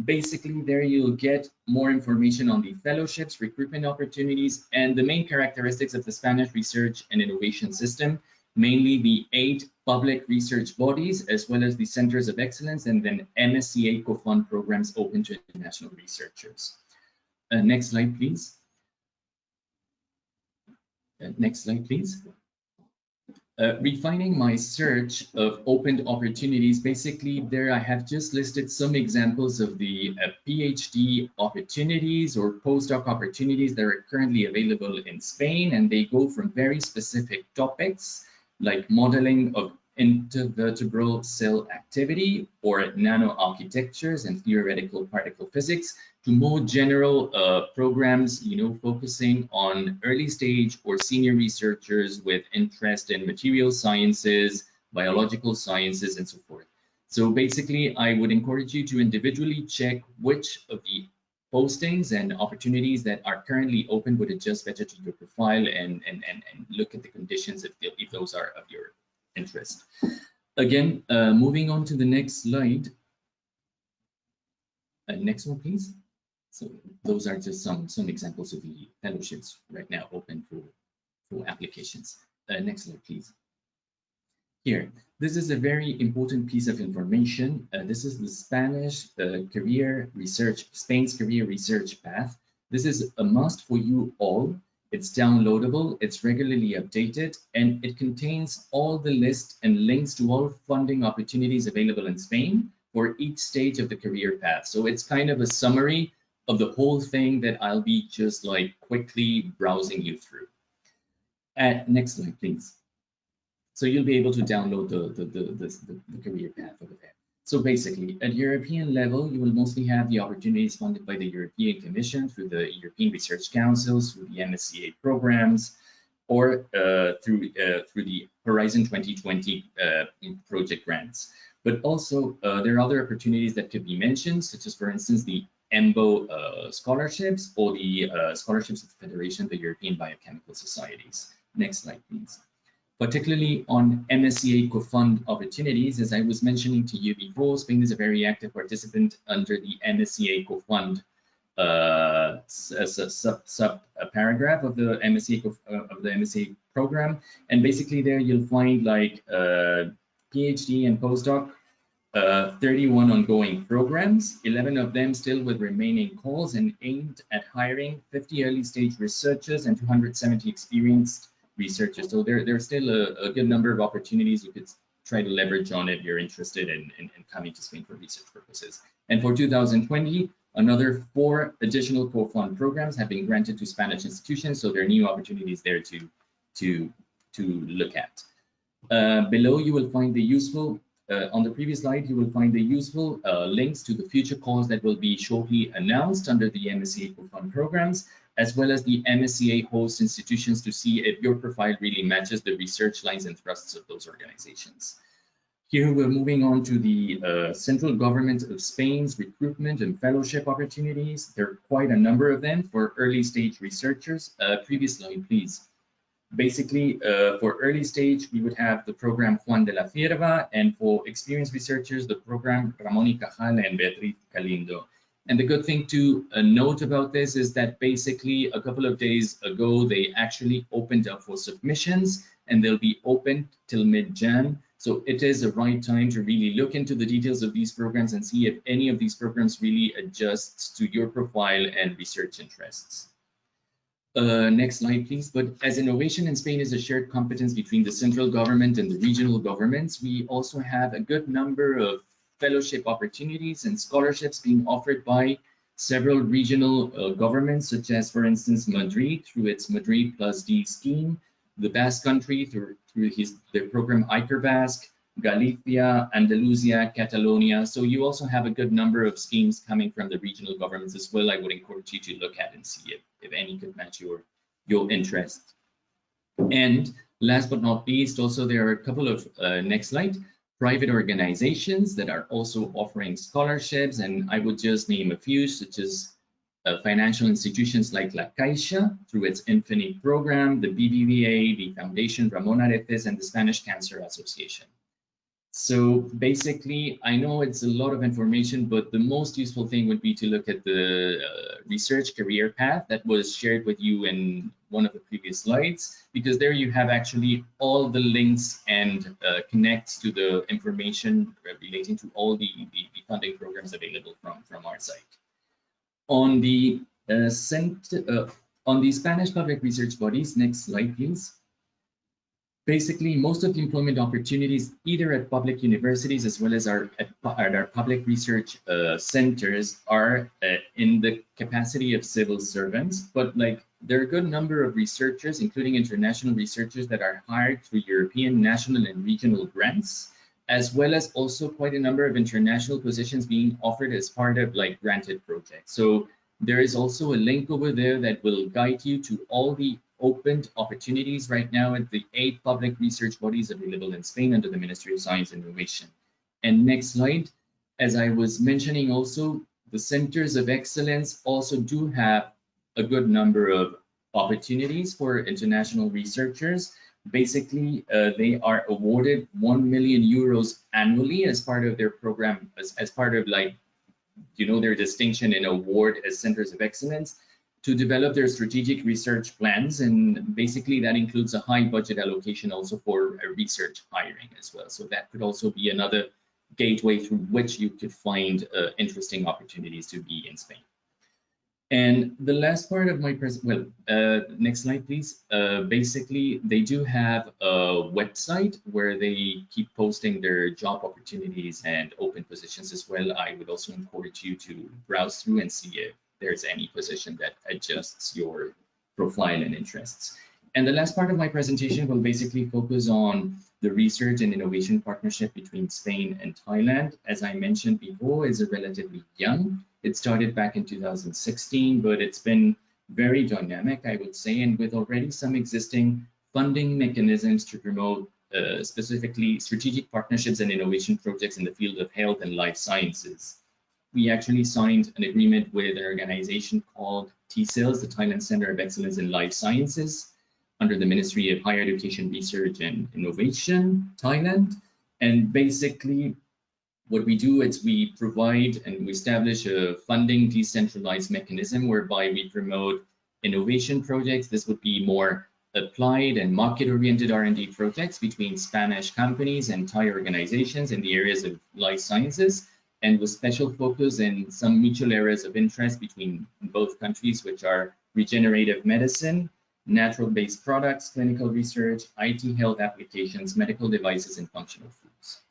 basically there you'll get more information on the fellowships, recruitment opportunities, and the main characteristics of the Spanish research and innovation system, mainly the 8 public research bodies, as well as the centers of excellence, and then MSCA co-fund programs open to international researchers. Next slide, please. Next slide, please. Refining my search of opened opportunities, basically there I have just listed some examples of the PhD opportunities or postdoc opportunities that are currently available in Spain, and they go from very specific topics like modeling of intervertebral cell activity or nanoarchitectures and theoretical particle physics to more general programs, focusing on early stage or senior researchers with interest in material sciences, biological sciences, and so forth. So basically, I would encourage you to individually check which of the postings and opportunities that are currently open would adjust better to your profile and look at the conditions if those are of your interest. Again, moving on to the next slide. Next one, please. So those are just some examples of the fellowships right now open for applications. Next slide, please. Here, this is a very important piece of information. This is the Spain's career research path. This is a must for you all. It's downloadable, it's regularly updated, and it contains all the list and links to all funding opportunities available in Spain for each stage of the career path. So it's kind of a summary of the whole thing that I'll be just like quickly browsing you through. Next slide, please. So you'll be able to download the career path over there. So basically, at European level, you will mostly have the opportunities funded by the European Commission through the European Research Councils, through the NSTDA programs, or through the Horizon 2020 project grants. But also, there are other opportunities that could be mentioned, such as, for instance, the EMBO scholarships or the scholarships of the Federation of the European Biochemical Societies. Next slide, please. Particularly on MSCA co-fund opportunities, as I was mentioning to you before, Spain is a very active participant under the MSCA co-fund paragraph of the MSCA program, and basically there you'll find like PhD and postdoc, 31 ongoing programs, 11 of them still with remaining calls and aimed at hiring 50 early stage researchers and 270 experienced researchers. So there's still a good number of opportunities you could try to leverage on if you're interested in coming to Spain for research purposes. And for 2020, another 4 additional co-fund programs have been granted to Spanish institutions. So there are new opportunities there to look at. Below you will find the useful, on the previous slide, you will find the useful links to the future calls that will be shortly announced under the MSCA co-fund programs, as well as the MSCA host institutions to see if your profile really matches the research lines and thrusts of those organizations. Here we're moving on to the central government of Spain's recruitment and fellowship opportunities. There are quite a number of them for early stage researchers. Previous slide, please. Basically, for early stage, we would have the program Juan de la Cierva, and for experienced researchers, the program Ramón y Cajal and Beatriz Galindo. And the good thing to note about this is that basically a couple of days ago, they actually opened up for submissions, and they'll be open till mid-Jan. So it is the right time to really look into the details of these programs and see if any of these programs really adjusts to your profile and research interests. Next slide, please. But as innovation in Spain is a shared competence between the central government and the regional governments, we also have a good number of fellowship opportunities and scholarships being offered by several regional governments, such as, for instance, Madrid through its Madrid Plus D scheme, the Basque Country through their program Ikerbasque, Galicia, Andalusia, Catalonia. So you also have a good number of schemes coming from the regional governments as well. I would encourage you to look at and see if any could match your interest. And last but not least, also there are a couple of, next slide, private organizations that are also offering scholarships. And I would just name a few, such as financial institutions like La Caixa through its Infinite program, the BBVA, the Foundation Ramón Areces, and the Spanish Cancer Association. So basically, I know it's a lot of information, but the most useful thing would be to look at the research career path that was shared with you in one of the previous slides, because there you have actually all the links and connects to the information relating to all the funding programs available from our site. On the Spanish public research bodies, next slide, please. Basically, most of the employment opportunities, either at public universities as well as at our public research centers, are in the capacity of civil servants. But like, there are a good number of researchers, including international researchers, that are hired through European, national, and regional grants, as well as also quite a number of international positions being offered as part of like granted projects. So there is also a link over there that will guide you to all the opened opportunities right now at the 8 public research bodies available in Spain under the Ministry of Science and Innovation. And next slide, as I was mentioning also, the centers of excellence also do have a good number of opportunities for international researchers. Basically, they are awarded 1 million euros annually as part of their program, as part of, like, you know, their distinction and award as centers of excellence, to develop their strategic research plans. And basically that includes a high budget allocation also for research hiring as well. So that could also be another gateway through which you could find interesting opportunities to be in Spain. And the last part of my next slide, please. Basically, they do have a website where they keep posting their job opportunities and open positions as well. I would also encourage you to browse through and see if there's any position that adjusts your profile and interests. And the last part of my presentation will basically focus on the research and innovation partnership between Spain and Thailand. As I mentioned before, is relatively young. It started back in 2016, but it's been very dynamic, I would say, and with already some existing funding mechanisms to promote specifically strategic partnerships and innovation projects in the field of health and life sciences. We actually signed an agreement with an organization called TCELS, the Thailand Center of Excellence in Life Sciences, under the Ministry of Higher Education, Research and Innovation, Thailand. And basically, what we do is we provide and we establish a funding decentralized mechanism whereby we promote innovation projects. This would be more applied and market-oriented R&D projects between Spanish companies and Thai organizations in the areas of life sciences, and with special focus in some mutual areas of interest between both countries, which are regenerative medicine, natural-based products, clinical research, IT health applications, medical devices, and functional foods.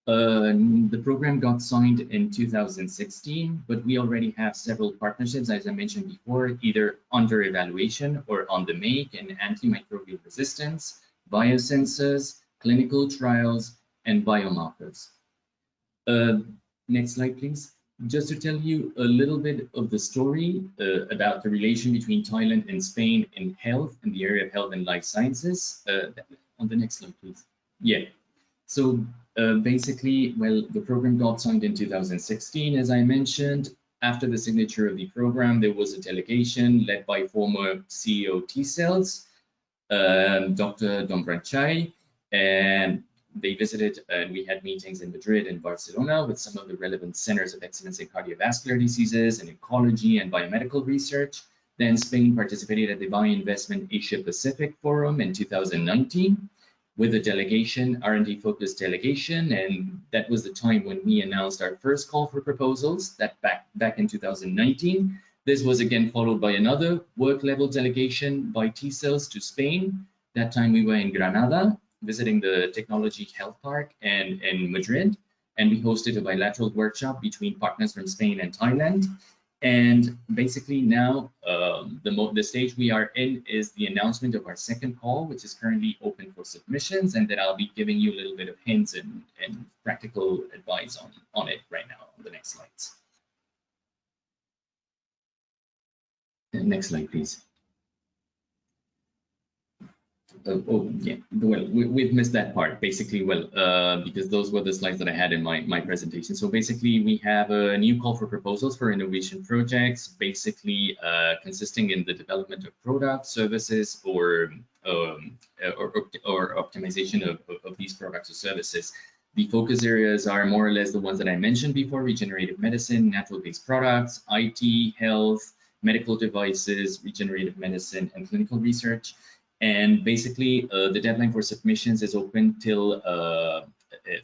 The program got signed in 2016, but we already have several partnerships, as I mentioned before, either under evaluation or on the make in antimicrobial resistance, biosensors, clinical trials, and biomarkers. Next slide, please. Just to tell you a little bit of the story about the relation between Thailand and Spain in health, in the area of health and life sciences. On the next slide, please. Yeah. So basically, well, the program got signed in 2016, as I mentioned. After the signature of the program, there was a delegation led by former CEO TCELS, Dr. Dombrachai, and they visited and we had meetings in Madrid and Barcelona with some of the relevant centers of excellence in cardiovascular diseases and oncology and biomedical research. Then Spain participated at the Bioinvestment Asia Pacific Forum in 2019 with a delegation, R&D focused delegation, and that was the time when we announced our first call for proposals, that back in 2019. This was again followed by another work level delegation by TCELS to Spain. That time we were in Granada, visiting the Technology Health Park and in Madrid, and we hosted a bilateral workshop between partners from Spain and Thailand. And basically now the stage we are in is the announcement of our second call, which is currently open for submissions, and that I'll be giving you a little bit of hints and practical advice on it right now on the next slides. And next slide, please. Oh yeah, well, we've missed that part basically, because those were the slides that I had in my presentation. So basically we have a new call for proposals for innovation projects, basically consisting in the development of products, services, or optimization of these products or services. The focus areas are more or less the ones that I mentioned before: regenerative medicine, natural-based products, IT, health, medical devices, regenerative medicine, and clinical research. And basically, the deadline for submissions is open till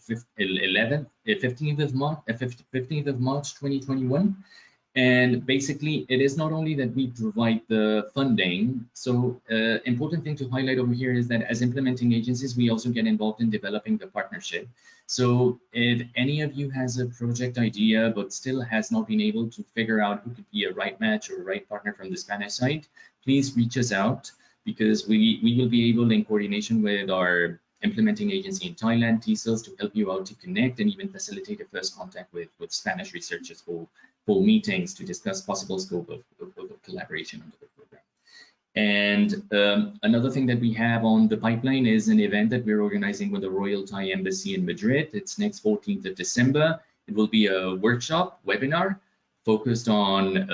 15th of March 2021. And basically, it is not only that we provide the funding. So important thing to highlight over here is that as implementing agencies, we also get involved in developing the partnership. So if any of you has a project idea, but still has not been able to figure out who could be a right match or a right partner from the Spanish side, please reach us out, because we will be able, in coordination with our implementing agency in Thailand, TCELS, to help you out to connect and even facilitate a first contact with Spanish researchers for meetings to discuss possible scope of collaboration under the program. And another thing that we have on the pipeline is an event that we're organizing with the Royal Thai Embassy in Madrid. It's next 14th of December. It will be a workshop webinar focused on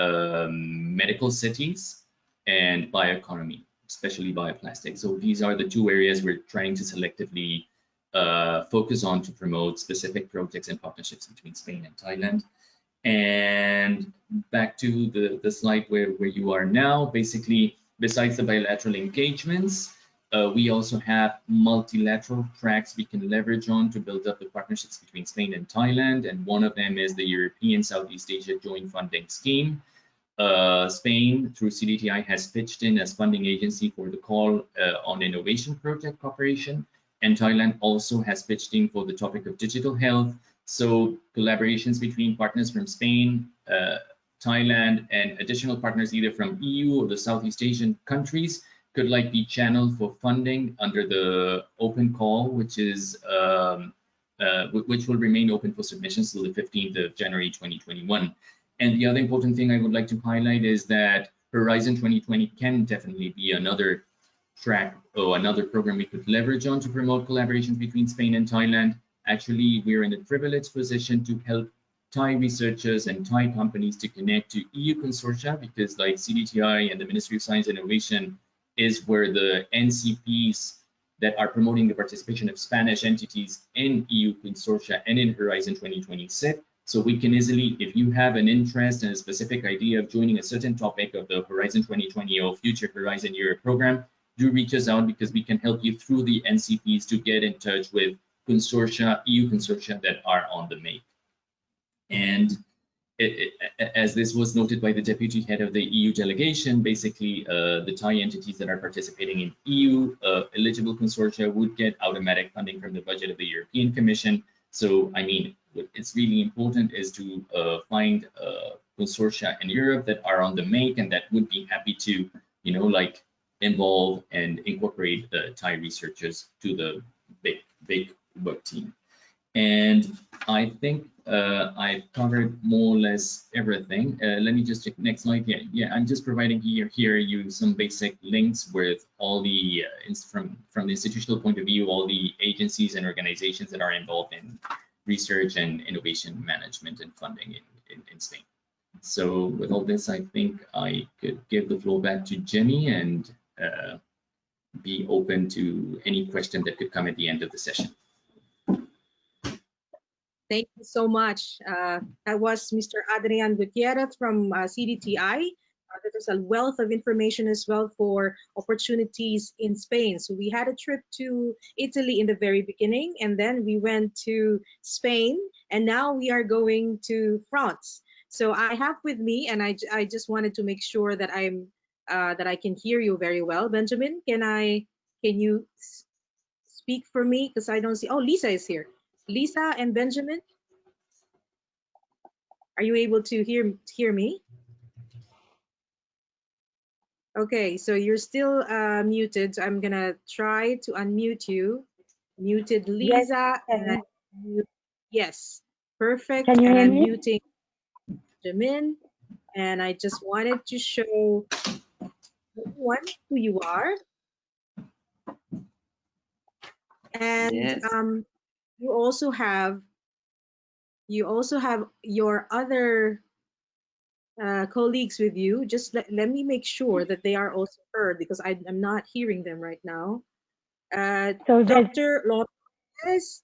medical cities and bioeconomy, especially bioplastics. So these are the two areas we're trying to selectively focus on to promote specific projects and partnerships between Spain and Thailand. And back to the slide where you are now, basically, besides the bilateral engagements, we also have multilateral tracks we can leverage on to build up the partnerships between Spain and Thailand. And one of them is the European Southeast Asia Joint Funding Scheme. Spain, through CDTI, has pitched in as funding agency for the call on innovation project cooperation. And Thailand also has pitched in for the topic of digital health. So collaborations between partners from Spain, Thailand, and additional partners either from EU or the Southeast Asian countries could be channeled for funding under the open call, which is which will remain open for submissions till the 15th of January 2021. And the other important thing I would like to highlight is that Horizon 2020 can definitely be another track or another program we could leverage on to promote collaborations between Spain and Thailand. Actually, we're in a privileged position to help Thai researchers and Thai companies to connect to EU consortia, because CDTI and the Ministry of Science and Innovation is where the NCPs that are promoting the participation of Spanish entities in EU consortia and in Horizon 2020 sit. So we can easily, if you have an interest and a specific idea of joining a certain topic of the Horizon 2020 or future Horizon Europe program, do reach us out, because we can help you through the NCPs to get in touch with consortia, EU consortia that are on the make. And as this was noted by the deputy head of the EU delegation, basically the Thai entities that are participating in EU eligible consortia would get automatic funding from the budget of the European Commission. So, I mean, what it's really important is to find consortia in Europe that are on the make and that would be happy to, involve and incorporate the Thai researchers to the big work team. And I think I've covered more or less everything. Let me just check next slide. Yeah, I'm just providing here you some basic links with all the from the institutional point of view, all the agencies and organizations that are involved in research and innovation management and funding in Spain. So with all this, I think I could give the floor back to Jenny and be open to any question that could come at the end of the session. Thank you so much. That was Mr. Adrián Gutiérrez from CDTI. That was a wealth of information as well for opportunities in Spain. So we had a trip to Italy in the very beginning, and then we went to Spain, and now we are going to France. So I have with me, and I just wanted to make sure that that I can hear you very well. Benjamin, can you speak for me? Because I don't see. Oh, Lisa is here. Lisa and Benjamin, are you able to hear me? Okay, so you're still muted. So I'm gonna try to unmute you. Muted Lisa. Yes, yes, perfect. Can you and hear I'm me? muting Benjamin. And I just wanted to show everyone who you are. And Yes. you also have your other colleagues with you. Just let me make sure that they are also heard, because I'm not hearing them right now. So Dr. Lopez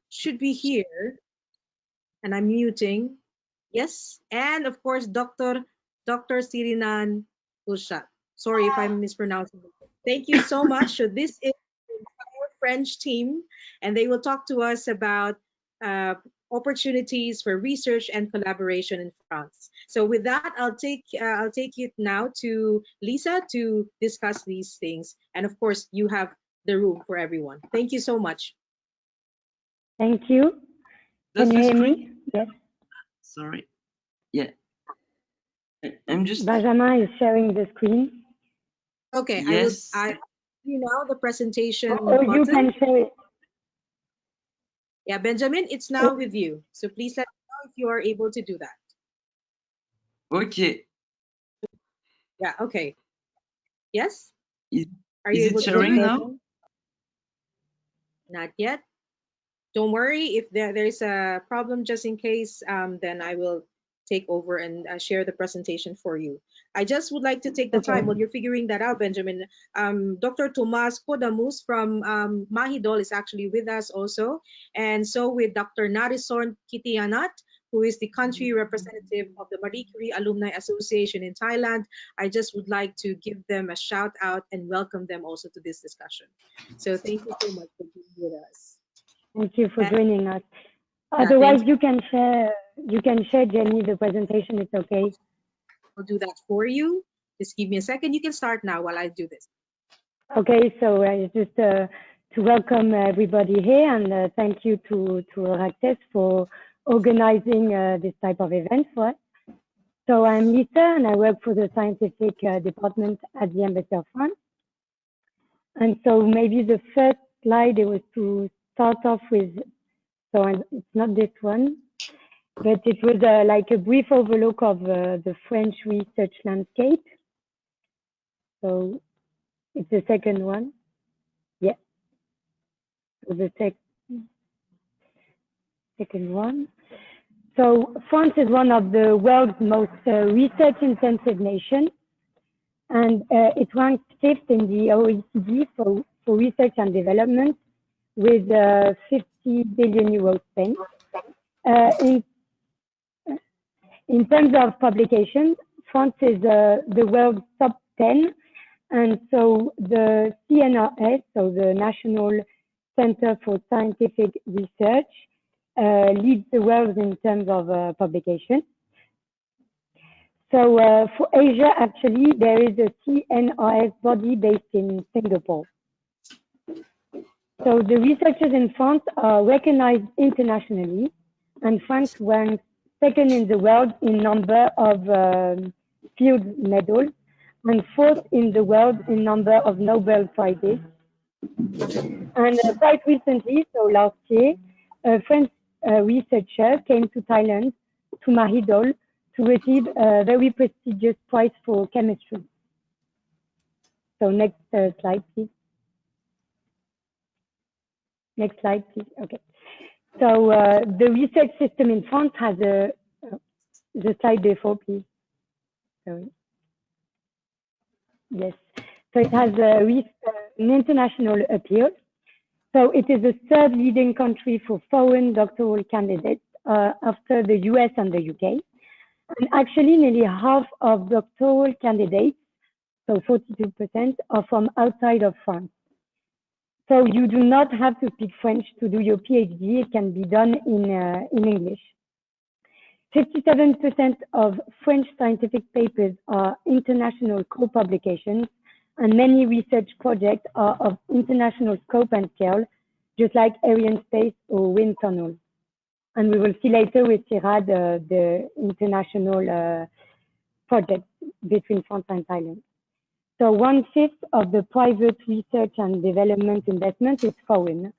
should be here, and I'm muting. Yes, and of course, Dr. Sirinan Usha. Sorry if I'm mispronouncing it. Thank you so much. So this is our French team, and they will talk to us about opportunities for research and collaboration in France. So with that, I'll take it now to Lisa to discuss these things. And of course, you have the room for everyone. Thank you so much. Thank you. Does Can you the hear screen? me? Yes. Sorry. Yeah. I'm just. Benjamin is sharing the screen. Okay, Yes. I you know the presentation Or you button. can share it. Yeah, Benjamin, it's now with you. So please let me know if you are able to do that. Okay. Yeah, okay. Yes? Is Are you it able to showing do it? now? Not yet. don't worry, if there's a problem, just in case, then I will take over and share the presentation for you. I just would like to take the time while you're figuring that out, Benjamin. Dr. Tomas Kodamus from Mahidol is actually with us also, and so with Dr. Narison Kitianat, who is the country representative of the Marie Curie Alumni Association in Thailand. I just would like to give them a shout out and welcome them also to this discussion. So thank you so much for being with us. Thank you for joining us. Otherwise, you can share, Jenny, the presentation. It's okay. I'll do that for you. Just give me a second. You can start now while I do this. Okay, so just to welcome everybody here, and thank you to EURAXESS for organizing this type of event for us. So I'm Lisa, and I work for the scientific department at the Embassy of France. And so maybe the first slide, it was to start off with, so it's not this one, but it was like a brief overlook of the French research landscape. So it's the second one. Yeah. So the second one. So France is one of the world's most research-intensive nations, and it ranks 5th in the OECD for research and development, with 50 billion euros spent. In terms of publications, France is the world's top 10, and so the CNRS, so the National Center for Scientific Research, leads the world in terms of publication. So for Asia, actually, there is a CNRS body based in Singapore. So the researchers in France are recognized internationally, and France ranks 2nd in the world in number of field medals and 4th in the world in number of Nobel Prizes. And quite recently, so last year, a French researcher came to Thailand, to Mahidol, to receive a very prestigious prize for chemistry. So next slide, please. Next slide, please. Okay. So the research system in France has the slide before, please. Sorry. Yes. So it has an international appeal. So it is the 3rd leading country for foreign doctoral candidates after the US and the UK. And actually, nearly half of doctoral candidates, so 42%, are from outside of France. So you do not have to speak French to do your PhD. It can be done in English. 57% of French scientific papers are international co-publications, and many research projects are of international scope and scale, just like Arianespace or wind tunnels. And we will see later with Sirad the international projects between France and Thailand. So 1/5 of the private research and development investment is foreign.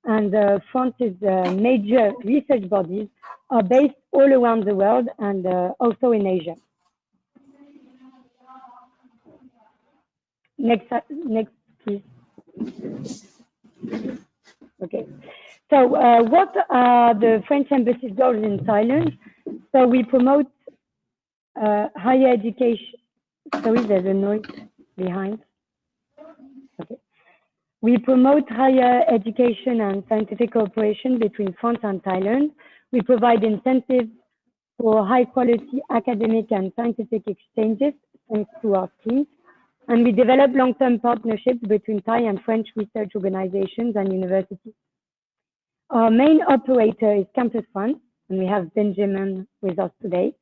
And France's major research bodies are based all around the world and also in Asia. Next, please. Okay. So what are the French embassy's goals in Thailand? So we promote higher education. Sorry, there's a noise behind. Okay. We promote higher education and scientific cooperation between France and Thailand. We provide incentives for high quality academic and scientific exchanges thanks to our teams. And we develop long-term partnerships between Thai and French research organizations and universities. Our main operator is Campus France, and we have Benjamin with us today.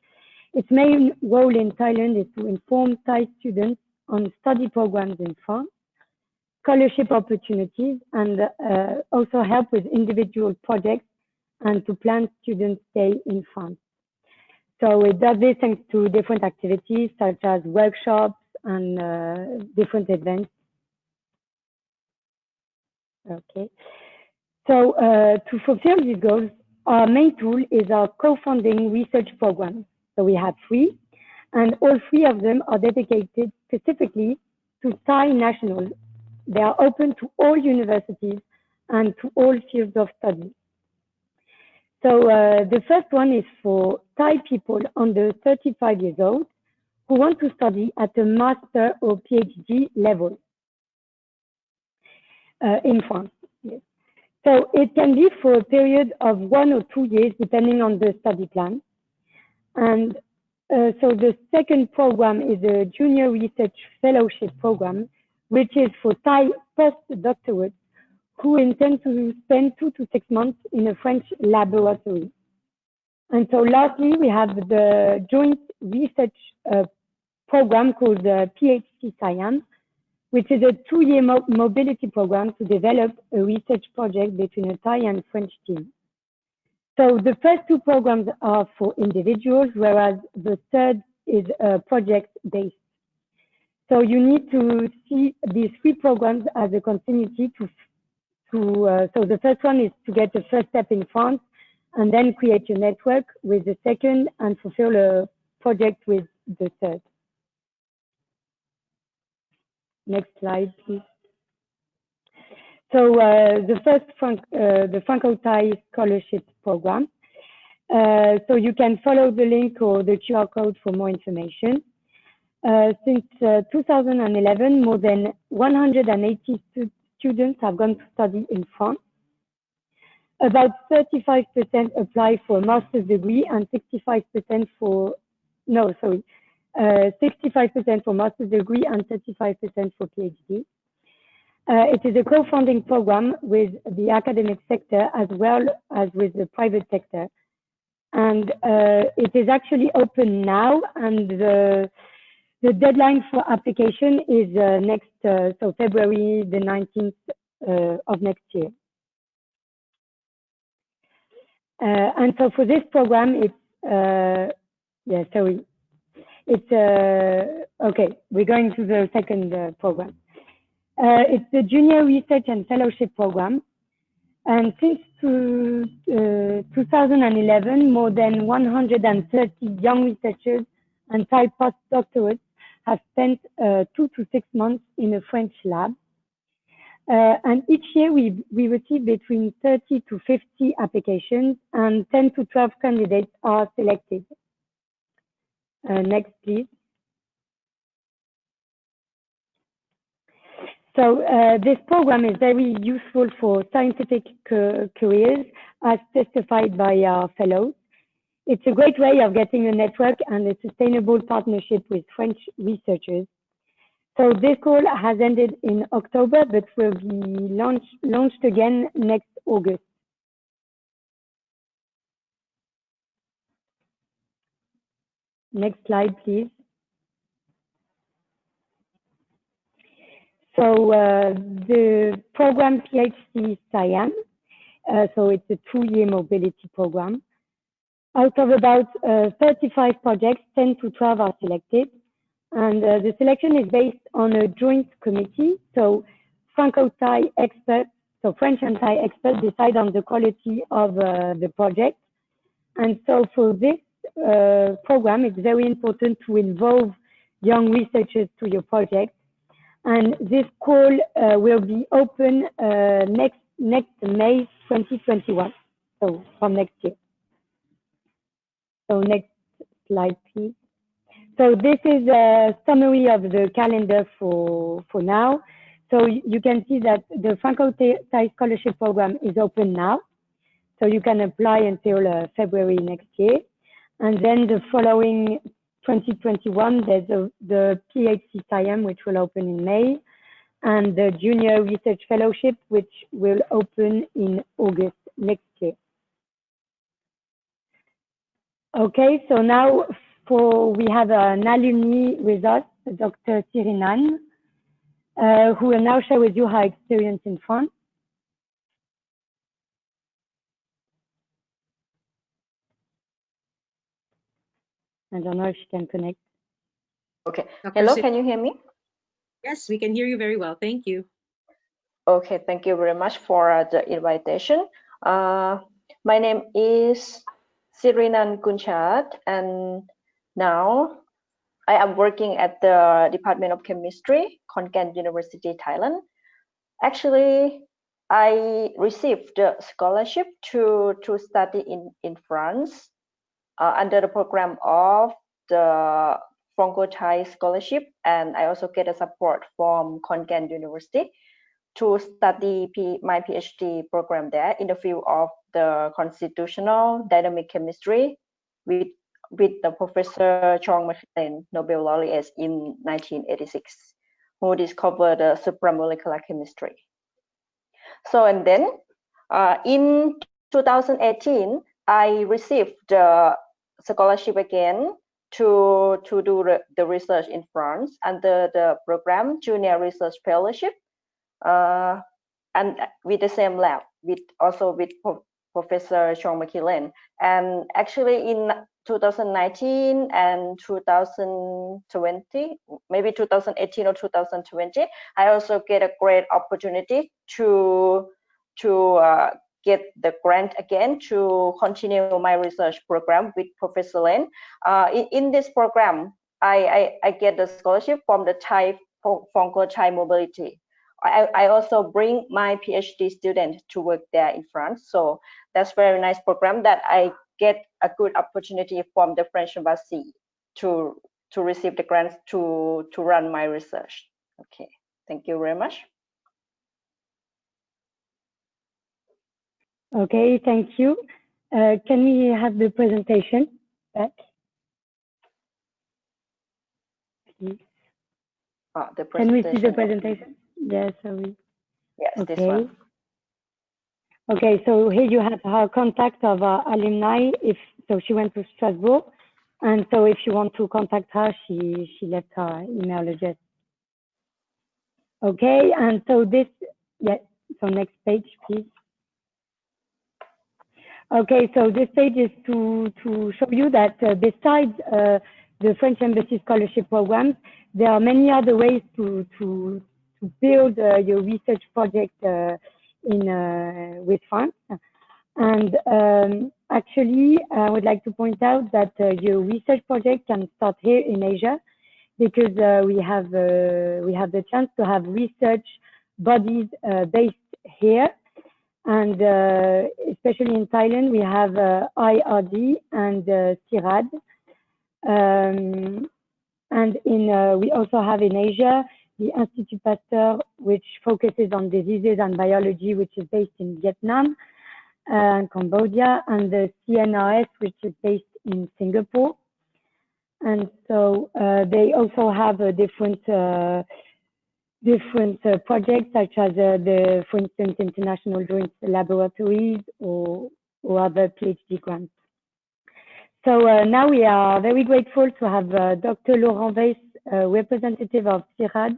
Its main role in Thailand is to inform Thai students on study programs in France, scholarship opportunities, and also help with individual projects and to plan student stay in France. So it does this thanks to different activities such as workshops and different events. Okay. So to fulfill these goals, our main tool is our co-funding research program. So we have 3, and all 3 of them are dedicated specifically to Thai nationals. They are open to all universities and to all fields of study. So the first one is for Thai people under 35 years old who want to study at a master or PhD level in France. Yes. So it can be for a period of 1 or 2 years, depending on the study plan. And so the second program is a Junior Research Fellowship program, which is for Thai postdoctorates who intend to spend 2 to 6 months in a French laboratory. And so lastly, we have the joint research program called PhD ASEAN, which is a 2-year mobility program to develop a research project between a Thai and French team. So the first 2 programs are for individuals, whereas the third is project-based. So you need to see these 3 programs as a continuity so the first one is to get the first step in France and then create a network with the second and fulfill a project with the third. Next slide, please. So the first the Franco Thai Scholarship Program. So you can follow the link or the QR code for more information. Since 2011, more than 180 students have gone to study in France. About 35% apply for a master's degree and 65% for, 65% for master's degree and 35% for PhD. It is a co-funding program with the academic sector as well as with the private sector. And it is actually open now, and the deadline for application is so February the 19th of next year. And so for this program, it's, okay, we're going to the second program. It's the Junior Research and Fellowship Program. And since 2011, more than 130 young researchers and Thai postdoctorates have spent 2 to 6 months in a French lab. And each year we receive between 30 to 50 applications, and 10 to 12 candidates are selected. Next, please. So this program is very useful for scientific careers, as testified by our fellows. It's a great way of getting a network and a sustainable partnership with French researchers. So this call has ended in October, but will be launched again next August. Next slide, please. So the program PhD ASEAN, so it's a 2-year mobility program. Out of about 35 projects, 10 to 12 are selected. And the selection is based on a joint committee. So Franco-Thai experts, so French and Thai experts decide on the quality of the project. And so for this program, it's very important to involve young researchers to your project. And this call will be open next May 2021, so from next year. So next slide, please. So this is a summary of the calendar for now. So you can see that the Franco Thai Scholarship Program is open now. So you can apply until February next year. And then the following 2021, there's the PhD ASEAN, which will open in May, and the Junior Research Fellowship, which will open in August next year. Okay, so now we have an alumni with us, Dr. Sirinan, who will now share with you her experience in France. I don't know if she can connect. Okay. Dr. Hello, can you hear me? Yes, we can hear you very well. Thank you. Okay, thank you very much for the invitation. My name is Sirinan Kunchat, and now I am working at the Department of Chemistry, Khon Kaen University, Thailand. Actually, I received a scholarship to study in France under the program of the Franco-Thai scholarship, and I also get a support from Konkan University to study my PhD program there in the field of the constitutional dynamic chemistry with the Professor Chong McLean, Nobel laureate in 1986, who discovered the supramolecular chemistry. So, and then in 2018, I received the scholarship again to do the research in France under the program Junior Research Fellowship, and with the same lab, also with Professor Chong McLean. And actually in 2019 and 2020, maybe 2018 or 2020, I also get a great opportunity to get the grant again to continue my research program with Professor Len. In this program, I get the scholarship from the Franco-Thai mobility. I also bring my PhD student to work there in France. So that's very nice program that I get a good opportunity from the French embassy to receive the grants to run my research. Okay, thank you very much. Okay, thank you. Can we have the presentation back? Please. The Can we see the presentation? Yes, sorry. Yes, okay. This one. Okay, so here you have her contact of our alumni. So she went to Strasbourg, and so if you want to contact her, she left her email address. Okay, and so this, so next page, please. Okay, so this page is to show you that besides the French Embassy Scholarship programs, there are many other ways to build your research project with France. And actually, I would like to point out that your research project can start here in Asia, because we have the chance to have research bodies based here. And especially in Thailand, we have IRD and CIRAD. And we also have in Asia the Institut Pasteur, which focuses on diseases and biology, which is based in Vietnam and Cambodia, and the CNRS, which is based in Singapore. And so they also have different projects, such as for instance, international joint laboratories or other PhD grants. So now we are very grateful to have Dr. Laurent Weiss, representative of CIRAD,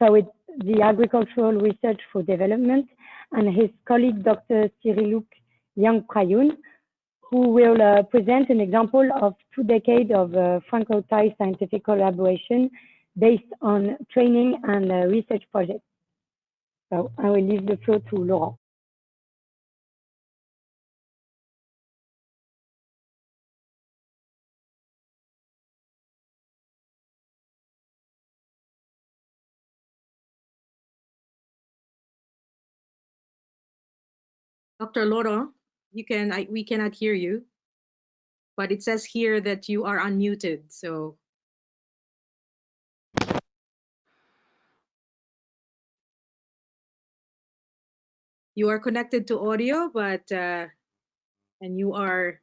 so it's the Agricultural Research for Development, and his colleague, Dr. Siriluk Yangprayun, who will present an example of 2 decades of Franco-Thai scientific collaboration based on training and research projects. So I will leave the floor to Laurent. Dr. Laurent, we cannot hear you, but it says here that you are unmuted, so. You are connected to audio, but, and it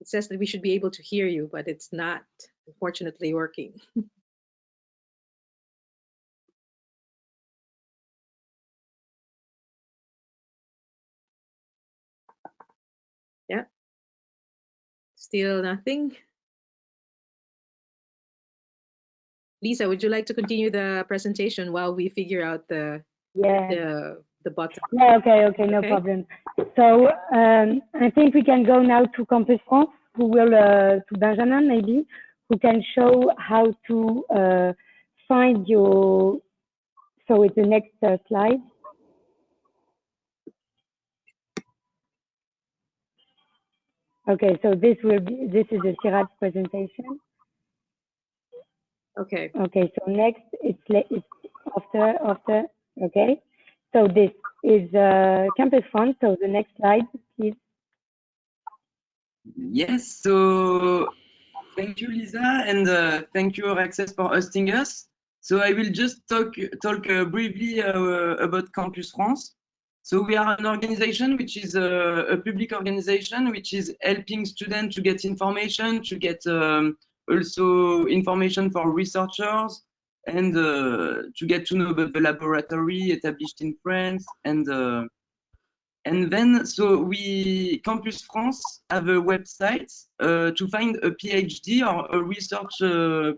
says that we should be able to hear you, but it's not, unfortunately, working. Yeah. Still nothing. Lisa, would you like to continue the presentation while we figure out the button? Yeah, okay, no problem. So I think we can go now to Campus France, who will, to Benjamin maybe, who can show how to find your, so it's the next slide. Okay, so this is a CIRAD presentation. Okay. Okay, so next it's after, okay. So this, is Campus France. So the next slide, please. Yes, so thank you, Lisa, and thank you, EURAXESS, for hosting us. So I will just talk briefly about Campus France. So we are an organization which is a public organization which is helping students to get information, to get also information for researchers, and to get to know about the laboratory established in France. And then, so Campus France have a website to find a PhD or a research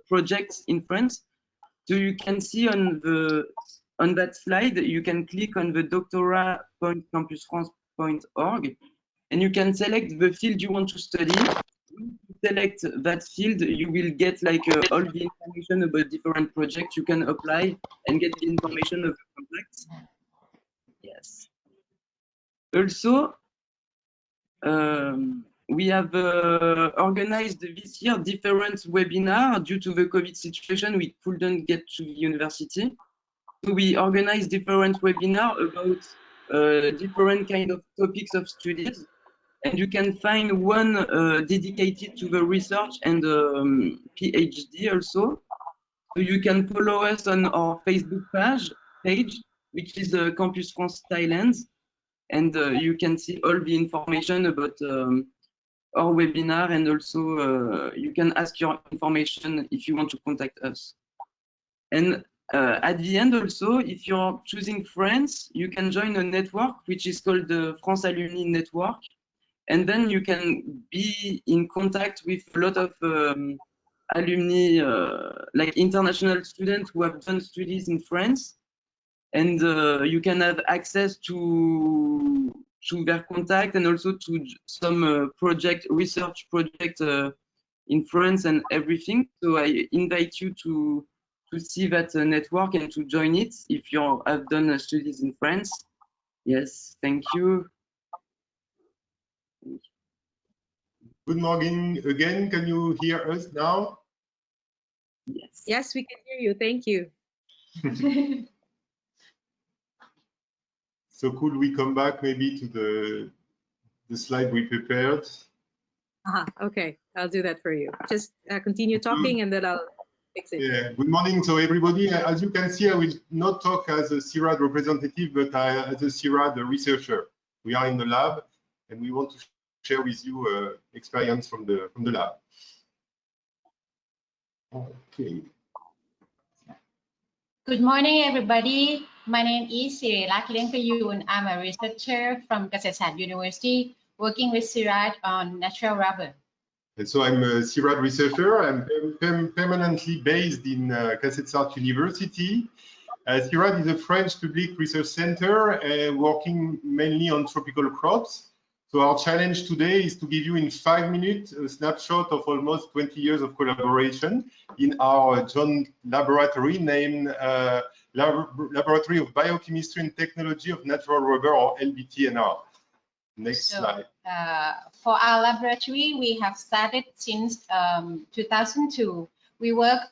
project in France. So you can see on that slide, you can click on the doctorat.campusfrance.org, and you can select the field you want to study. When you select that field, you will get like all the information about different projects you can apply and get the information of the contacts. Yes. Also, we have organized this year different webinars due to the COVID situation. We couldn't get to the university. So we organized different webinars about different kind of topics of studies. And you can find one dedicated to the research and PhD also. So you can follow us on our Facebook page, which is Campus France Thailand. And you can see all the information about our webinar, and also you can ask your information if you want to contact us. And at the end also, if you're choosing France, you can join a network which is called the France Alumni Network. And then you can be in contact with a lot of alumni, like international students who have done studies in France. And you can have access to their contact, and also to some research project in France and everything. So I invite you to see that network and to join it if you have done studies in France. Yes, thank you. Good morning again. Can you hear us now? Yes. Yes, we can hear you. Thank you. So could we come back maybe to the slide we prepared? Okay, I'll do that for you. Just continue talking and then I'll fix it. Yeah, good morning to everybody. As you can see, I will not talk as a CIRAD representative, but as a CIRAD researcher. We are in the lab and we want to share with you experience from the lab. Okay. Good morning, everybody. My name is Sirirak. I'm a researcher from Counsellor University, working with CIRAD on natural rubber. And so I'm a CIRAD researcher. I'm permanently based in Counsellor University. CIRAD is a French public research center working mainly on tropical crops. So our challenge today is to give you in 5 minutes a snapshot of almost 20 years of collaboration in our joint laboratory named Laboratory of Biochemistry and Technology of Natural Rubber, or LBTNR. Next slide. For our laboratory, we have started since 2002. We work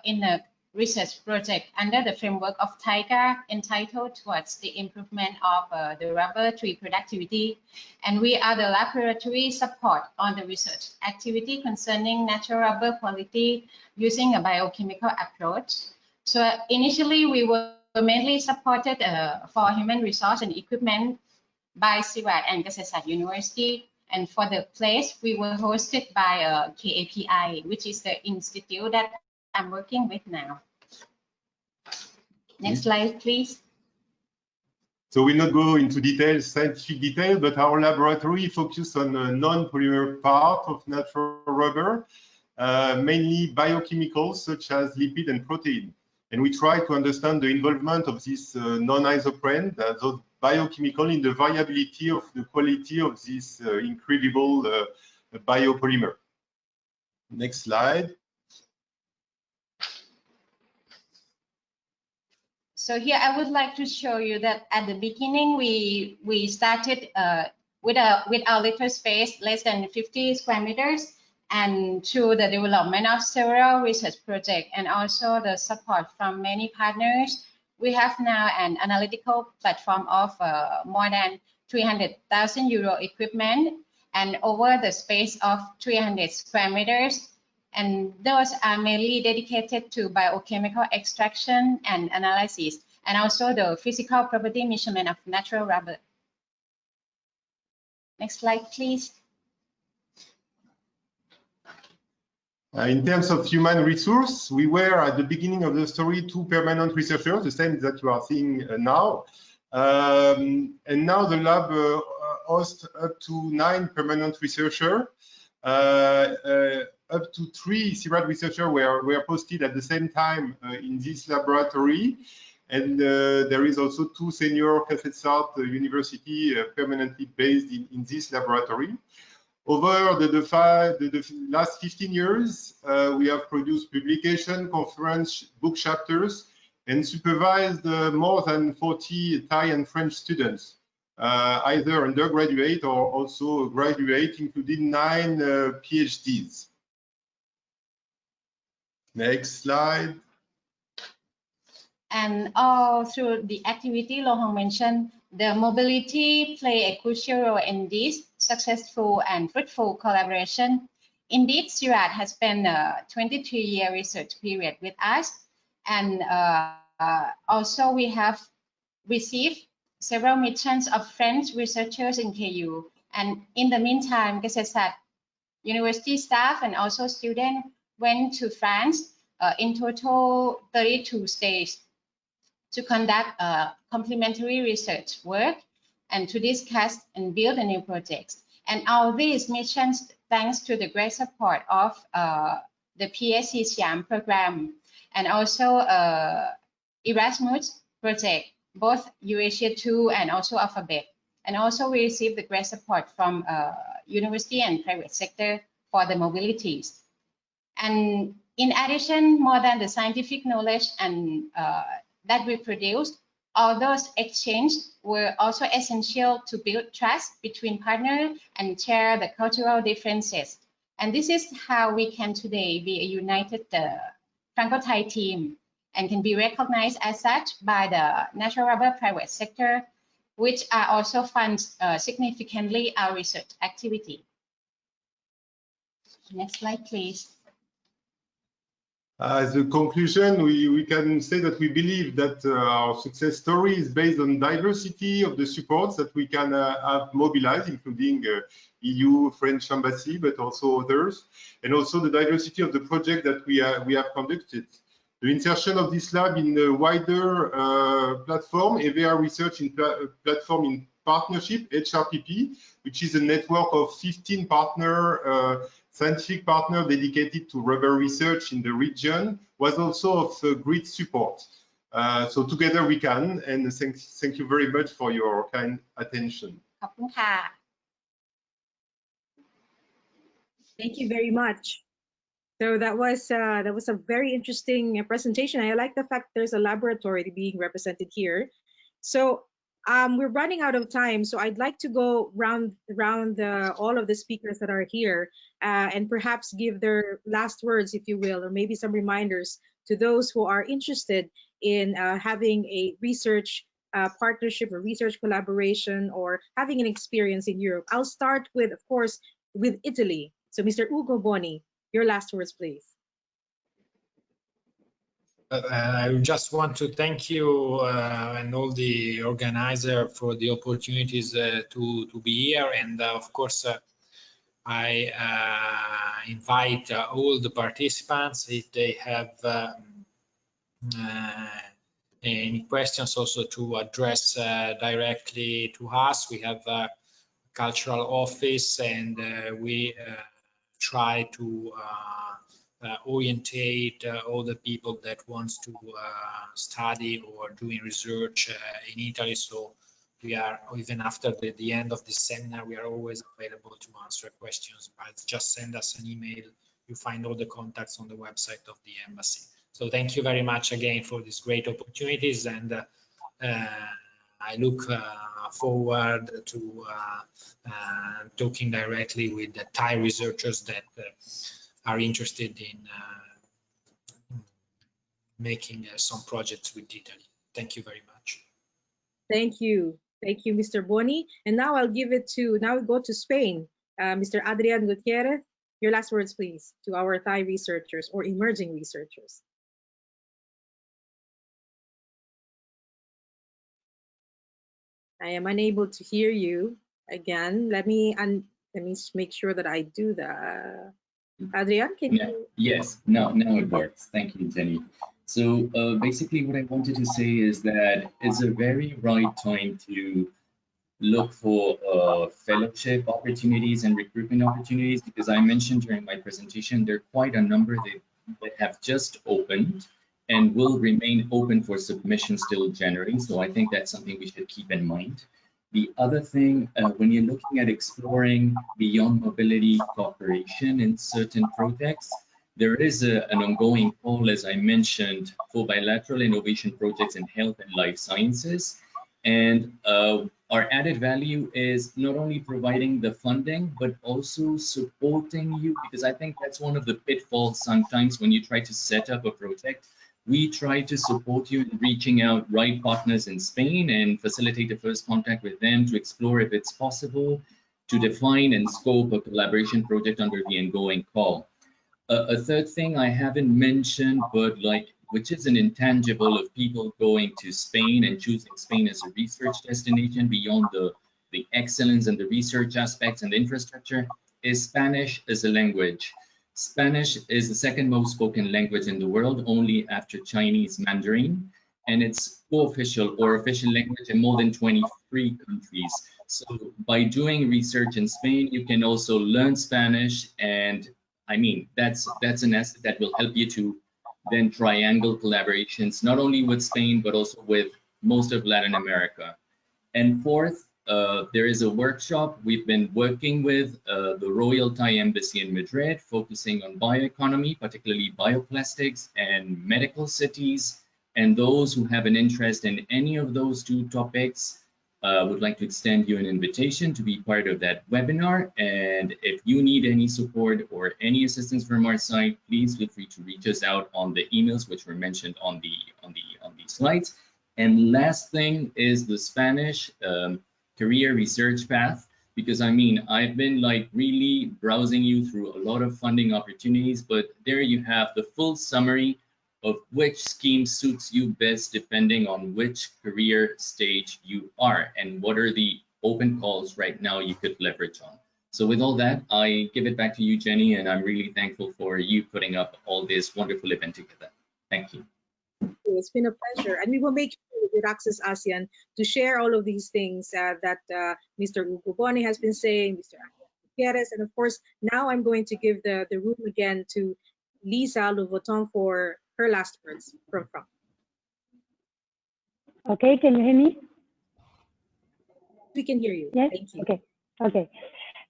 in a research project under the framework of TIGA entitled towards the improvement of the rubber tree productivity. And we are the laboratory support on the research activity concerning natural rubber quality using a biochemical approach. So initially we were mainly supported for human resource and equipment by CIRAD and Counsellor University. And for the place, we were hosted by KAPI, which is the institute that I'm working with now. Next slide, please. So we'll not go into details, scientific detail, but our laboratory focuses on the non-polymer part of natural rubber, mainly biochemicals such as lipid and protein. And we try to understand the involvement of this non-isoprene, those biochemical, in the variability of the quality of this incredible biopolymer. Next slide. So here I would like to show you that at the beginning we started with our little space, less than 50 square meters, and through the development of several research projects and also the support from many partners, We have now an analytical platform of more than 300,000 euro equipment and over the space of 300 square meters. And those are mainly dedicated to biochemical extraction and analysis, and also the physical property measurement of natural rubber. Next slide, please. In terms of human resource, we were at the beginning of the story 2 permanent researchers, the same that you are seeing now. And now the lab hosts up to 9 permanent researchers. Up to 3 CIRAD researchers were posted at the same time in this laboratory. And there is also 2 senior CACESAT University permanently based in this laboratory. Over the last 15 years, we have produced publication, conference, book chapters, and supervised more than 40 Thai and French students, either undergraduate or also graduate, including 9 PhDs. Next slide. And all through the activity Lo Hong mentioned, the mobility play a crucial role in this successful and fruitful collaboration. Indeed, CIRAD has spent a 23-year research period with us, and also we have received several missions of French researchers in KU. And in the meantime, CACESAT university staff and also students went to France in total 32 states to conduct complementary research work and to discuss and build a new projects. And all these missions, thanks to the great support of the PSC Siam program and also Erasmus project, both Eurasia 2 and also Alphabet. And also we received the great support from university and private sector for the mobilities. And in addition, more than the scientific knowledge and that we produced, all those exchanges were also essential to build trust between partners and share the cultural differences. And this is how we can today be a united Franco-Thai team and can be recognized as such by the natural rubber private sector, which are also funds significantly our research activity. Next slide, please. As a conclusion, we can say that we believe that our success story is based on diversity of the supports that we can have mobilized, including EU, French embassy, but also others, and also the diversity of the project that we have conducted. The insertion of this lab in the wider platform, EVR Research Platform in Partnership, HRPP, which is a network of 15 scientific partners dedicated to rubber research in the region, was also of great support. So together we can, and thank you very much for your kind attention. Thank you very much. So that was a very interesting presentation. I like the fact there's a laboratory being represented here. So we're running out of time, so I'd like to go round all of the speakers that are here and perhaps give their last words, if you will, or maybe some reminders to those who are interested in having a research partnership or research collaboration or having an experience in Europe. I'll start with, of course, with Italy. So Mr. Ugo Boni, your last words, please. I just want to thank you and all the organizer for the opportunities to be here, and of course I invite all the participants, if they have any questions, also to address directly to us. We have a cultural office, and we try to orientate all the people that wants to study or doing research in Italy. So we are, even after the end of this seminar, we are always available to answer questions. But just send us an email. You find all the contacts on the website of the embassy. So thank you very much again for these great opportunities, and I look forward to talking directly with the Thai researchers that are interested in making some projects with Italy. Thank you very much. Thank you. Thank you, Mr. Boni. And now I'll give it to, now we go to Spain. Mr. Adrián Gutiérrez, your last words, please, to our Thai researchers or emerging researchers. I am unable to hear you again. Let me make sure that I do that. Adrián, can you? Yes, now it works. Thank you, Jenny. So basically what I wanted to say is that it's a very right time to look for fellowship opportunities and recruitment opportunities, because I mentioned during my presentation, there are quite a number that have just opened and will remain open for submissions till January. So I think that's something we should keep in mind. The other thing, when you're looking at exploring beyond mobility cooperation in certain projects, there is an ongoing call, as I mentioned, for bilateral innovation projects in health and life sciences. And our added value is not only providing the funding, but also supporting you, because I think that's one of the pitfalls sometimes when you try to set up a project. We try to support you in reaching out right partners in Spain and facilitate the first contact with them to explore if it's possible to define and scope a collaboration project under the ongoing call. A third thing I haven't mentioned, but which is an intangible of people going to Spain and choosing Spain as a research destination beyond the excellence and the research aspects and the infrastructure, is Spanish as a language. Spanish is the second most spoken language in the world, only after Chinese Mandarin, and it's co-official or official language in more than 23 countries. So by doing research in Spain, you can also learn Spanish, and I mean, that's an asset that will help you to then triangle collaborations, not only with Spain, but also with most of Latin America. And fourth, there is a workshop we've been working with the Royal Thai Embassy in Madrid, focusing on bioeconomy, particularly bioplastics and medical cities. And those who have an interest in any of those two topics would like to extend you an invitation to be part of that webinar. And if you need any support or any assistance from our side, please feel free to reach us out on the emails which were mentioned on the slides. And last thing is the Spanish career research path, because I mean, I've been really browsing you through a lot of funding opportunities, but there you have the full summary of which scheme suits you best depending on which career stage you are and what are the open calls right now you could leverage on. So with all that, I give it back to you, Jenny, and I'm really thankful for you putting up all this wonderful event together. Thank you. It's been a pleasure, and we will make sure with EURAXESS ASEAN to share all of these things that Mr. Ugo Boni has been saying, Mr. Gutierrez, and of course, now I'm going to give the room again to Lisa Louveton for her last words from Franco. Okay, can you hear me? We can hear you. Yes. Thank you.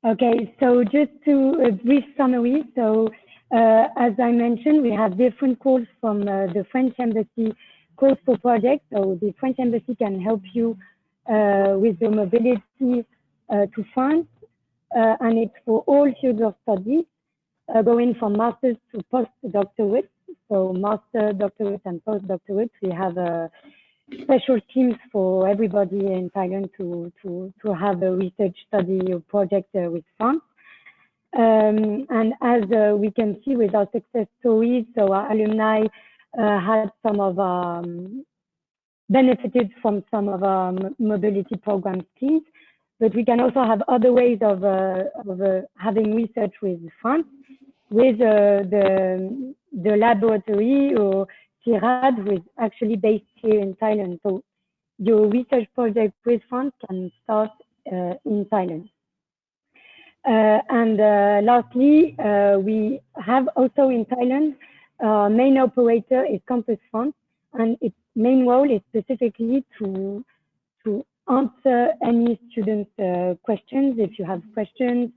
Okay. So just to a brief summary. So as I mentioned, we have different calls from the French Embassy calls for projects. So the French Embassy can help you with the mobility to France, and it's for all fields of studies, going from master's to postdoctorate. So master, doctorate, and postdoctorate. We have special teams for everybody in Thailand to have a research study or project with France. And as we can see with our success stories, so our alumni had some of benefited from some of our mobility program schemes, but we can also have other ways of having research with France, with the laboratory or CIRAD, who is actually based here in Thailand. So your research project with France can start in Thailand. And lastly, we have also in Thailand, main operator is Campus France, and its main role is specifically to answer any student questions. If you have questions,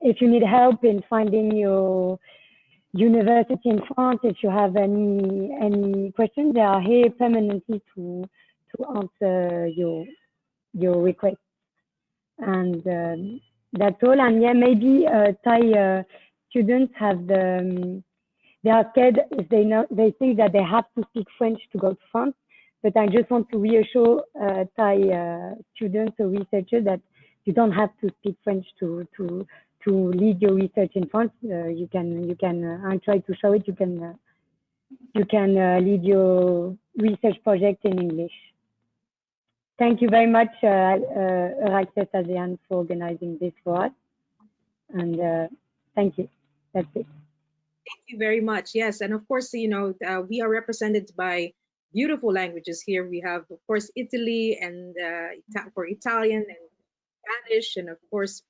if you need help in finding your university in France, if you have any questions, they are here permanently to answer your requests. And that's all. And yeah, maybe Thai students have they are scared if they think that they have to speak French to go to France. but I just want to reassure Thai students or researchers that you don't have to speak French to lead your research in France. You can I try to show it. You can lead your research project in English. Thank you very much, EURAXESS ASEAN, for organizing this for us. And thank you. That's it. Thank you very much. Yes, and of course, you know, we are represented by beautiful languages here. We have, of course, Italy and for Italian and Spanish, and of course,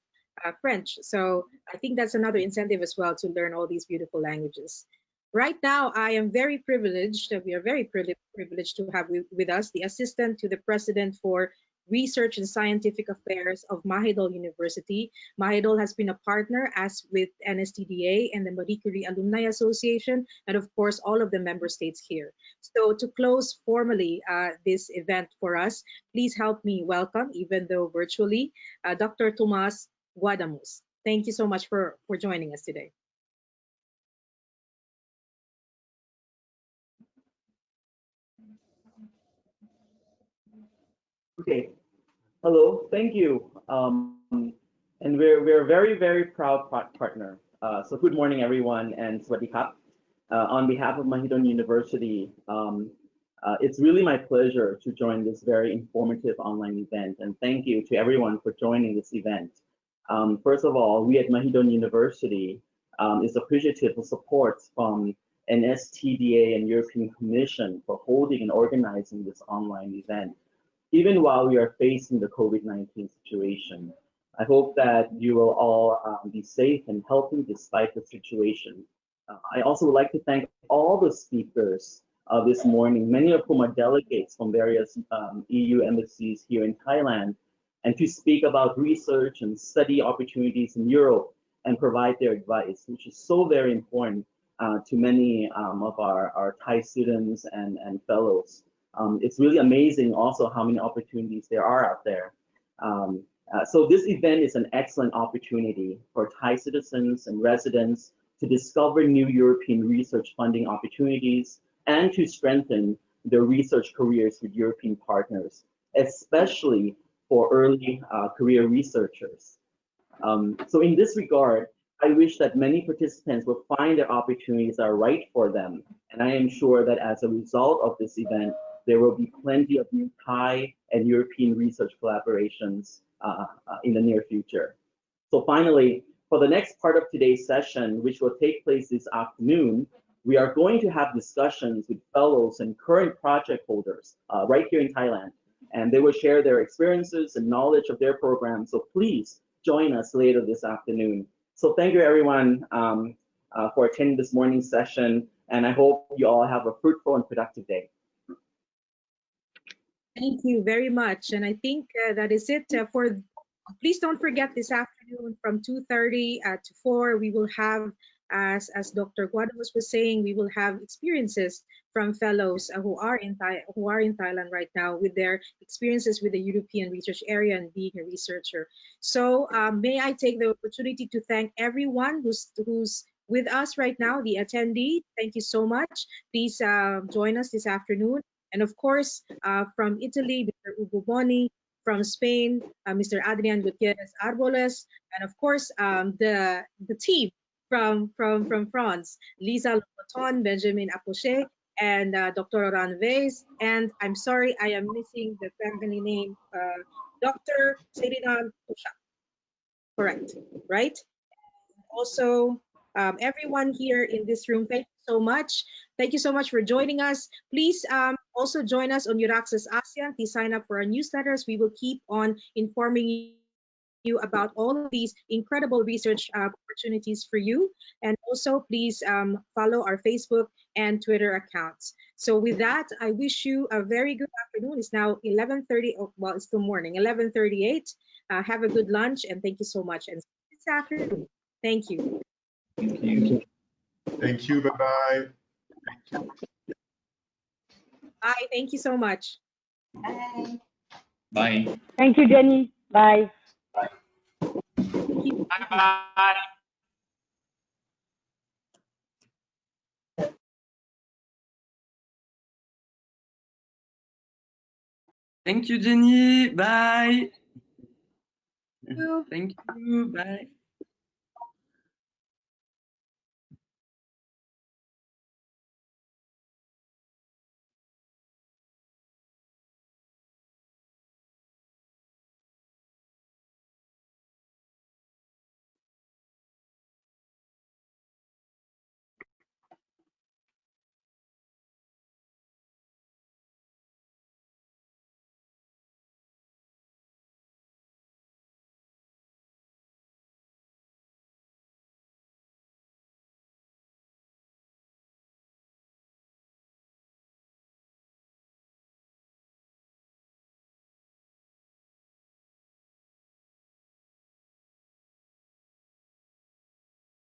French. So I think that's another incentive as well to learn all these beautiful languages. Right now, I am very privileged. We are very privileged to have with us the assistant to the president for Research and Scientific Affairs of Mahidol University. Mahidol has been a partner as with NSTDA and the Marie Curie Alumni Association, and of course, all of the member states here. So to close formally this event for us, please help me welcome, even though virtually, Dr. Tomas Guadamus. Thank you so much for joining us today. Okay. Hello. Thank you. And we're a very proud partner. So good morning, everyone, and Sawasdee Krap. On behalf of Mahidol University, it's really my pleasure to join this very informative online event. And thank you to everyone for joining this event. First of all, we at Mahidol University is appreciative of support from NSTDA and European Commission for holding and organizing this online event, even while we are facing the COVID-19 situation. I hope that you will all be safe and healthy despite the situation. I also would like to thank all the speakers this morning, many of whom are delegates from various EU embassies here in Thailand, and to speak about research and study opportunities in Europe and provide their advice, which is so very important to many of our Thai students and fellows. It's really amazing also how many opportunities there are out there. So this event is an excellent opportunity for Thai citizens and residents to discover new European research funding opportunities and to strengthen their research careers with European partners, especially for early career researchers. So in this regard, I wish that many participants will find their opportunities are right for them. And I am sure that as a result of this event, there will be plenty of new Thai and European research collaborations in the near future. So finally, for the next part of today's session, which will take place this afternoon, we are going to have discussions with fellows and current project holders right here in Thailand. And they will share their experiences and knowledge of their program. So please join us later this afternoon. So thank you everyone for attending this morning's session. And I hope you all have a fruitful and productive day. Thank you very much. And I think that is it for, please don't forget this afternoon from 2:30 to 4, we will have, as Dr. Guadamus was saying, we will have experiences from fellows who are in Thailand right now with their experiences with the European research area and being a researcher. So may I take the opportunity to thank everyone who's with us right now, the attendee. Thank you so much. Please join us this afternoon. And of course, from Italy, Mr. Ugo Boni, from Spain, Mr. Adrián Gutiérrez Arboles, and of course, the team from France, Lisa Louveton, Benjamin Attaché, and Dr. Oran Vez. And I'm sorry, I am missing the family name, Dr. Serinan Tusha. Correct, right? Also, everyone here in this room, thank you so much. Thank you so much for joining us. Please also join us on EURAXESS ASEAN. Please sign up for our newsletters. We will keep on informing you about all of these incredible research opportunities for you. And also, please follow our Facebook and Twitter accounts. So with that, I wish you a very good afternoon. It's now 11:30. Oh, well, it's still morning, 11:38. Have a good lunch, and thank you so much. And see you this afternoon. Thank you. Thank you. Thank you. Bye-bye. Thank you. Bye. Thank you so much. Bye. Bye. Thank you, Jenny. Bye. Bye-bye. Thank you, Jenny. Bye. Thank you. Bye.